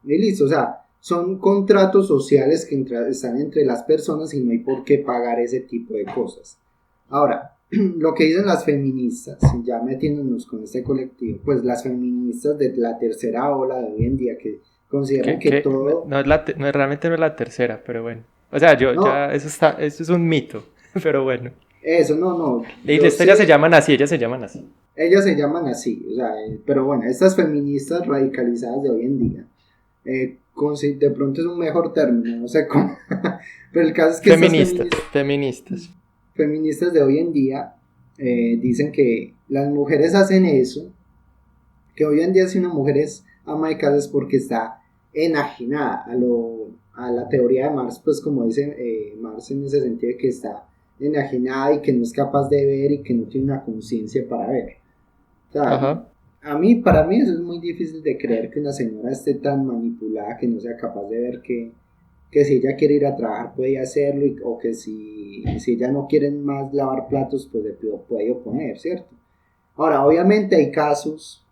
Y listo, o sea, son contratos sociales que están entre las personas y no hay por qué pagar ese tipo de cosas. Ahora, lo que dicen las feministas, ya metiéndonos con este colectivo, pues las feministas de la tercera ola de hoy en día que consideran que todo, No es no, realmente no es la tercera, pero bueno. O sea, yo no, ya, eso es un mito, pero bueno. eso no, no, Y yo estas ya se sé, llaman así, ellas se llaman así. ellas se llaman así, o sea, pero bueno, estas feministas radicalizadas de hoy en día, de pronto es un mejor término, no sé cómo, pero el caso es que estas Feministas, feministas. feministas de hoy en día dicen que las mujeres hacen eso, que hoy en día si una mujer es ama de casa es porque está enajenada a la teoría de Marx, pues como dice Marx en ese sentido de que está enajenada y que no es capaz de ver y que no tiene una conciencia para ver. O sea, Ajá. para mí eso es muy difícil de creer que una señora esté tan manipulada que no sea capaz de ver que si ella quiere ir a trabajar puede hacerlo o que si ella no quiere más lavar platos pues puede oponer, ¿cierto? Ahora, obviamente hay casos,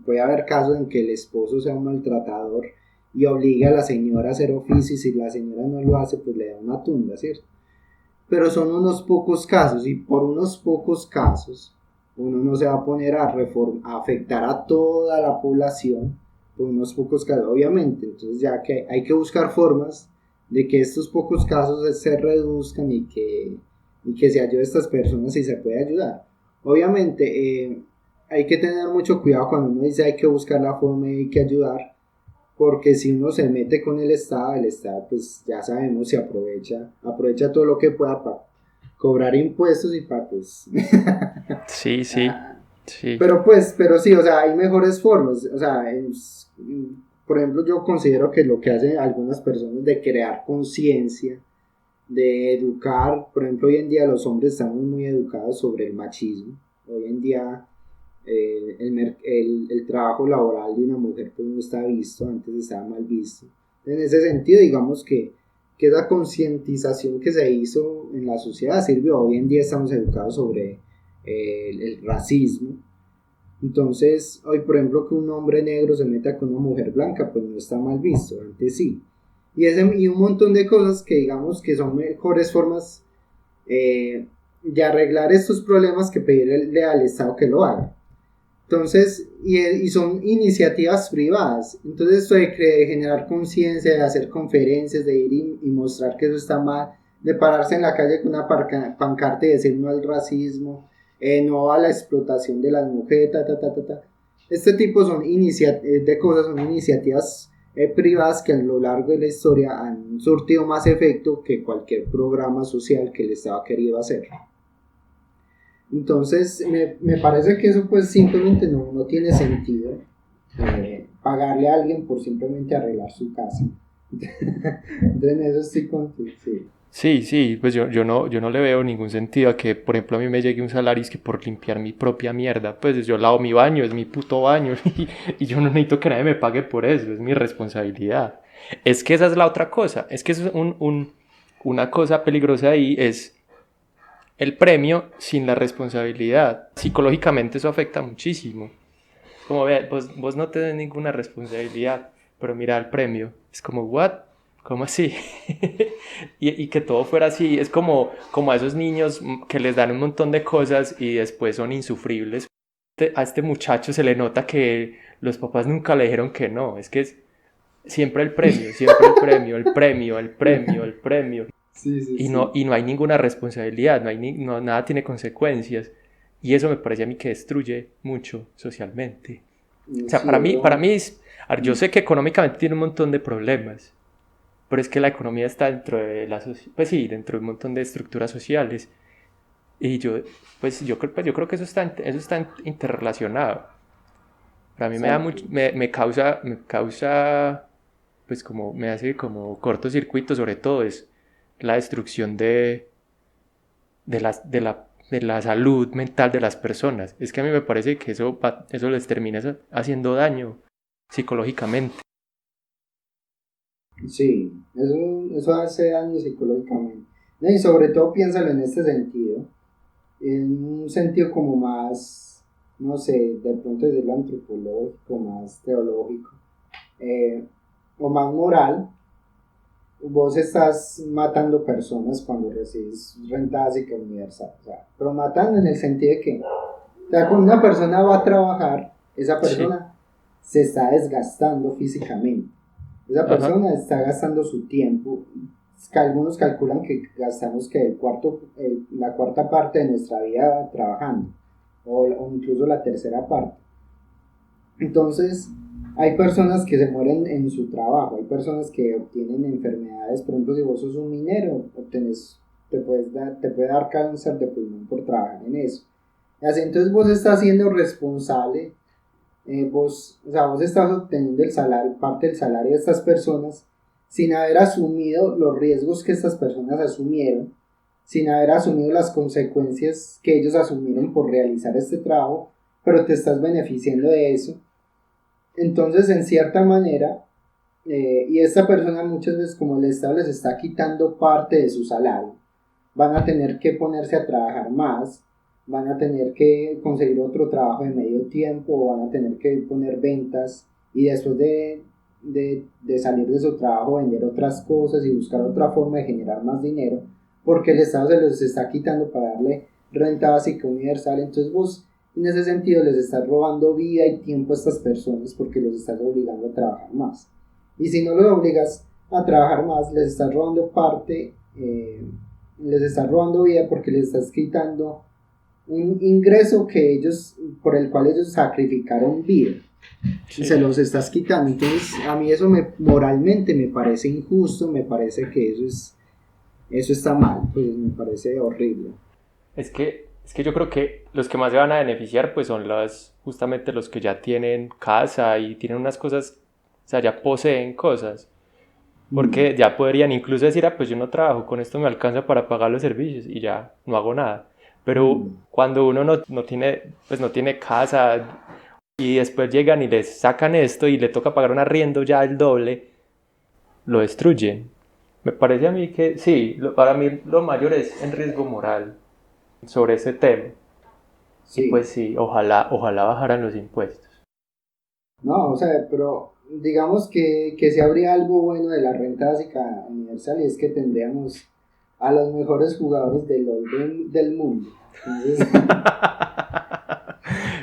puede haber casos en que el esposo sea un maltratador y obliga a la señora a hacer oficio y si la señora no lo hace pues le da una tunda, ¿cierto? Pero son unos pocos casos y por unos pocos casos Uno no se va a poner a afectar a toda la población por unos pocos casos, obviamente. Entonces ya que hay que buscar formas de que estos pocos casos se reduzcan y que se ayude a estas personas si se puede ayudar. Obviamente hay que tener mucho cuidado cuando uno dice hay que buscar la forma y hay que ayudar, porque si uno se mete con el Estado pues ya sabemos se aprovecha todo lo que pueda para cobrar impuestos y para pues Sí, sí, sí. pero sí, o sea, hay mejores formas, o sea, por ejemplo, yo considero que lo que hacen algunas personas de crear conciencia, de educar, por ejemplo, hoy en día los hombres estamos muy educados sobre el machismo, hoy en día el trabajo laboral de una mujer pues no está visto, antes estaba mal visto. En ese sentido, digamos que esa concientización que se hizo en la sociedad sirvió. Hoy en día estamos educados sobre el racismo. Entonces, hoy por ejemplo que un hombre negro se meta con una mujer blanca, pues no está mal visto, antes sí. Y un montón de cosas que digamos que son mejores formas de arreglar estos problemas que pedirle al Estado que lo haga. Entonces, y son iniciativas privadas. Entonces, esto de generar conciencia, de hacer conferencias, de ir y mostrar que eso está mal, de pararse en la calle con una pancarta y decir no al racismo, no a la explotación de las mujeres, Este tipo de cosas son iniciativas privadas que a lo largo de la historia han surtido más efecto que cualquier programa social que el Estado ha querido hacer. Entonces, me parece que eso pues simplemente no tiene sentido, pagarle a alguien por simplemente arreglar su casa. Entonces, en eso estoy contigo, sí. Sí, sí, pues yo no le veo ningún sentido a que, por ejemplo, a mí me llegue un salario es que por limpiar mi propia mierda, pues yo lavo mi baño, es mi puto baño, y yo no necesito que nadie me pague por eso, es mi responsabilidad. Es que esa es la otra cosa, es que eso es una cosa peligrosa ahí, es el premio sin la responsabilidad. Psicológicamente eso afecta muchísimo. Como ve, vos no tenés ninguna responsabilidad, pero mira el premio. Es como, ¿what? ¿Cómo así? y que todo fuera así. Es como a esos niños que les dan un montón de cosas y después son insufribles. A este muchacho se le nota que los papás nunca le dijeron que no. Es que es siempre el premio, siempre el premio, el premio, el premio, el premio. Sí, sí, sí. Y no hay ninguna responsabilidad, nada tiene consecuencias. Y eso me parece a mí que destruye mucho socialmente. O sea, Sí, para eso. mí a ver, yo sé que económicamente tiene un montón de problemas, pero es que la economía está dentro de pues sí, dentro de un montón de estructuras sociales. Y yo creo que eso está interrelacionado. Para mí Exacto. me causa, pues como, me hace como cortocircuito, sobre todo es la destrucción de la salud mental de las personas. Es que a mí me parece que eso les termina haciendo daño psicológicamente. Sí, eso hace daño psicológicamente. No, y sobre todo piénsalo en este sentido, en un sentido como más, no sé, de pronto decirlo antropológico, más teológico, eh, o más moral. Vos estás matando personas cuando recibes renta básica universal, o sea, pero matando en el sentido de que, o sea, cuando una persona va a trabajar, esa Sí. persona se está desgastando físicamente, esa Ajá. persona está gastando su tiempo, algunos calculan que gastamos que la cuarta parte de nuestra vida trabajando, o incluso la tercera parte. Entonces, hay personas que se mueren en su trabajo, hay personas que obtienen enfermedades, por ejemplo, si vos sos un minero, te puede dar cáncer de pulmón por trabajar en eso. Así, entonces vos estás siendo responsable, vos estás obteniendo el salario, parte del salario de estas personas sin haber asumido los riesgos que estas personas asumieron, sin haber asumido las consecuencias que ellos asumieron por realizar este trabajo, pero te estás beneficiando de eso. Entonces, en cierta manera, y esta persona muchas veces como el Estado les está quitando parte de su salario, van a tener que ponerse a trabajar más, van a tener que conseguir otro trabajo de medio tiempo, van a tener que poner ventas y después de salir de su trabajo vender otras cosas y buscar otra forma de generar más dinero, porque el Estado se los está quitando para darle renta básica universal. Entonces vos En ese sentido les estás robando vida y tiempo a estas personas porque los estás obligando a trabajar más. Y si no los obligas a trabajar más, les estás robando les estás robando vida porque les estás quitando un ingreso por el cual ellos sacrificaron vida. Sí. Y se los estás quitando. Entonces a mí eso moralmente me parece injusto, me parece que eso está mal, pues me parece horrible. Es que yo creo que los que más se van a beneficiar pues son justamente los que ya tienen casa y tienen unas cosas, o sea, ya poseen cosas. Porque ya podrían incluso decir, pues yo no trabajo, con esto me alcanza para pagar los servicios y ya no hago nada. Pero cuando uno no tiene casa y después llegan y les sacan esto y le toca pagar un arriendo ya el doble, lo destruyen. Me parece a mí que sí, para mí lo mayor es el riesgo moral sobre ese tema. Sí. Y pues sí, ojalá bajaran los impuestos. No, o sea, pero digamos que si habría algo bueno de la renta básica universal y es que tendríamos a los mejores jugadores del mundo. Entonces,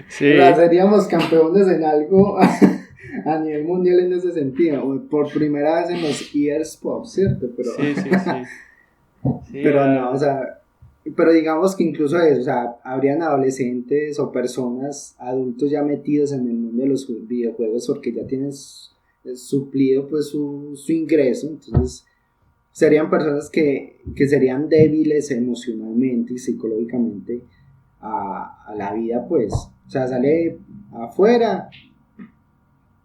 sí. Seríamos campeones en algo a nivel mundial en ese sentido, por primera vez en los eSports, ¿cierto? Pero, sí. Pero no, o sea, pero digamos que incluso eso, o sea, habrían adolescentes o personas, adultos ya metidos en el mundo de los videojuegos porque ya tienen suplido pues su ingreso, entonces serían personas que serían débiles emocionalmente y psicológicamente a la vida, pues, o sea, sale afuera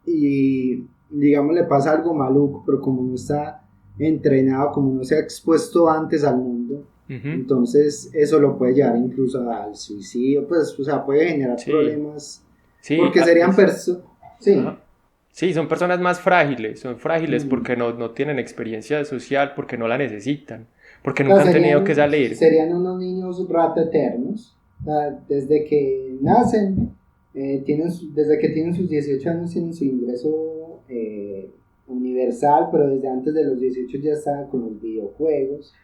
y digamos le pasa algo maluco, pero como no está entrenado, como no se ha expuesto antes al mundo, entonces eso lo puede llevar incluso al suicidio, pues, o sea, puede generar problemas, porque serían personas, sí, son personas más frágiles, porque no tienen experiencia social, porque no la necesitan, porque nunca han tenido que salir. Serían unos niños rata eternos, o sea, desde que nacen, desde que tienen sus 18 años tienen su ingreso universal, pero desde antes de los 18 ya están con los videojuegos.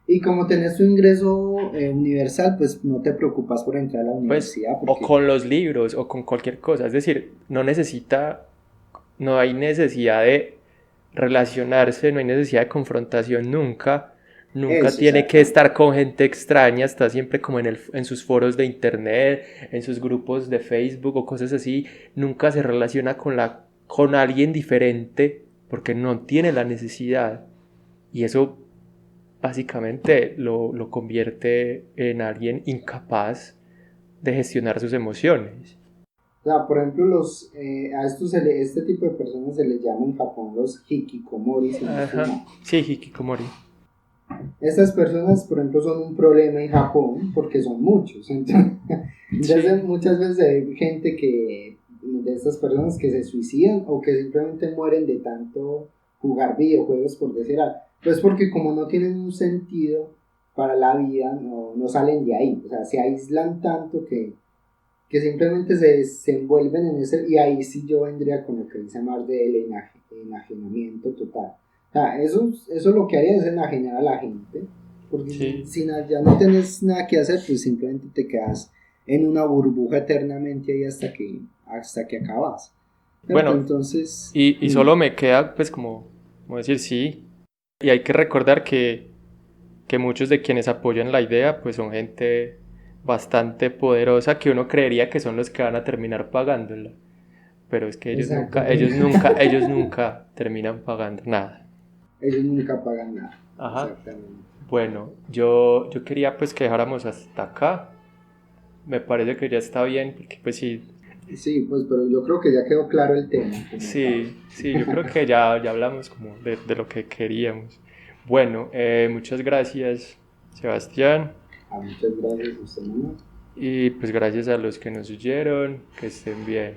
Y como tenés tu ingreso universal, pues no te preocupas por entrar a la universidad. Pues, o con los libros, o con cualquier cosa. Es decir, no hay necesidad de relacionarse, no hay necesidad de confrontación nunca. Nunca tiene que estar con gente extraña, está siempre como en sus foros de internet, en sus grupos de Facebook o cosas así. Nunca se relaciona con alguien diferente porque no tiene la necesidad. Y eso básicamente lo convierte en alguien incapaz de gestionar sus emociones. O sea, por ejemplo, a este tipo de personas se les llama en Japón los hikikomori. Sí, hikikomori. Estas personas, por ejemplo, son un problema en Japón porque son muchos. Entonces muchas veces hay gente de estas personas que se suicidan o que simplemente mueren de tanto jugar videojuegos, por decir algo. Pues porque como no tienen un sentido para la vida, no salen de ahí. O sea, se aíslan tanto que simplemente se envuelven en ese, y ahí sí yo vendría con lo que dice más del enajenamiento total. O sea, eso lo que haría es enajenar a la gente, porque si ya no tienes nada que hacer, pues simplemente te quedas en una burbuja eternamente ahí hasta que acabas. Bueno, entonces... Y solo me queda pues como decir sí, y hay que recordar que muchos de quienes apoyan la idea pues son gente bastante poderosa que uno creería que son los que van a terminar pagándola, pero es que ellos nunca terminan pagando nada. Ellos nunca pagan nada. Ajá. Exactamente. Bueno, yo quería pues que dejáramos hasta acá. Me parece que ya está bien, porque pues sí. Sí, pues pero yo creo que ya quedó claro el tema. Sí, yo creo que ya hablamos como de lo que queríamos. Bueno, muchas gracias, Sebastián. Muchas gracias a usted, ¿no? Y pues gracias a los que nos oyeron, que estén bien.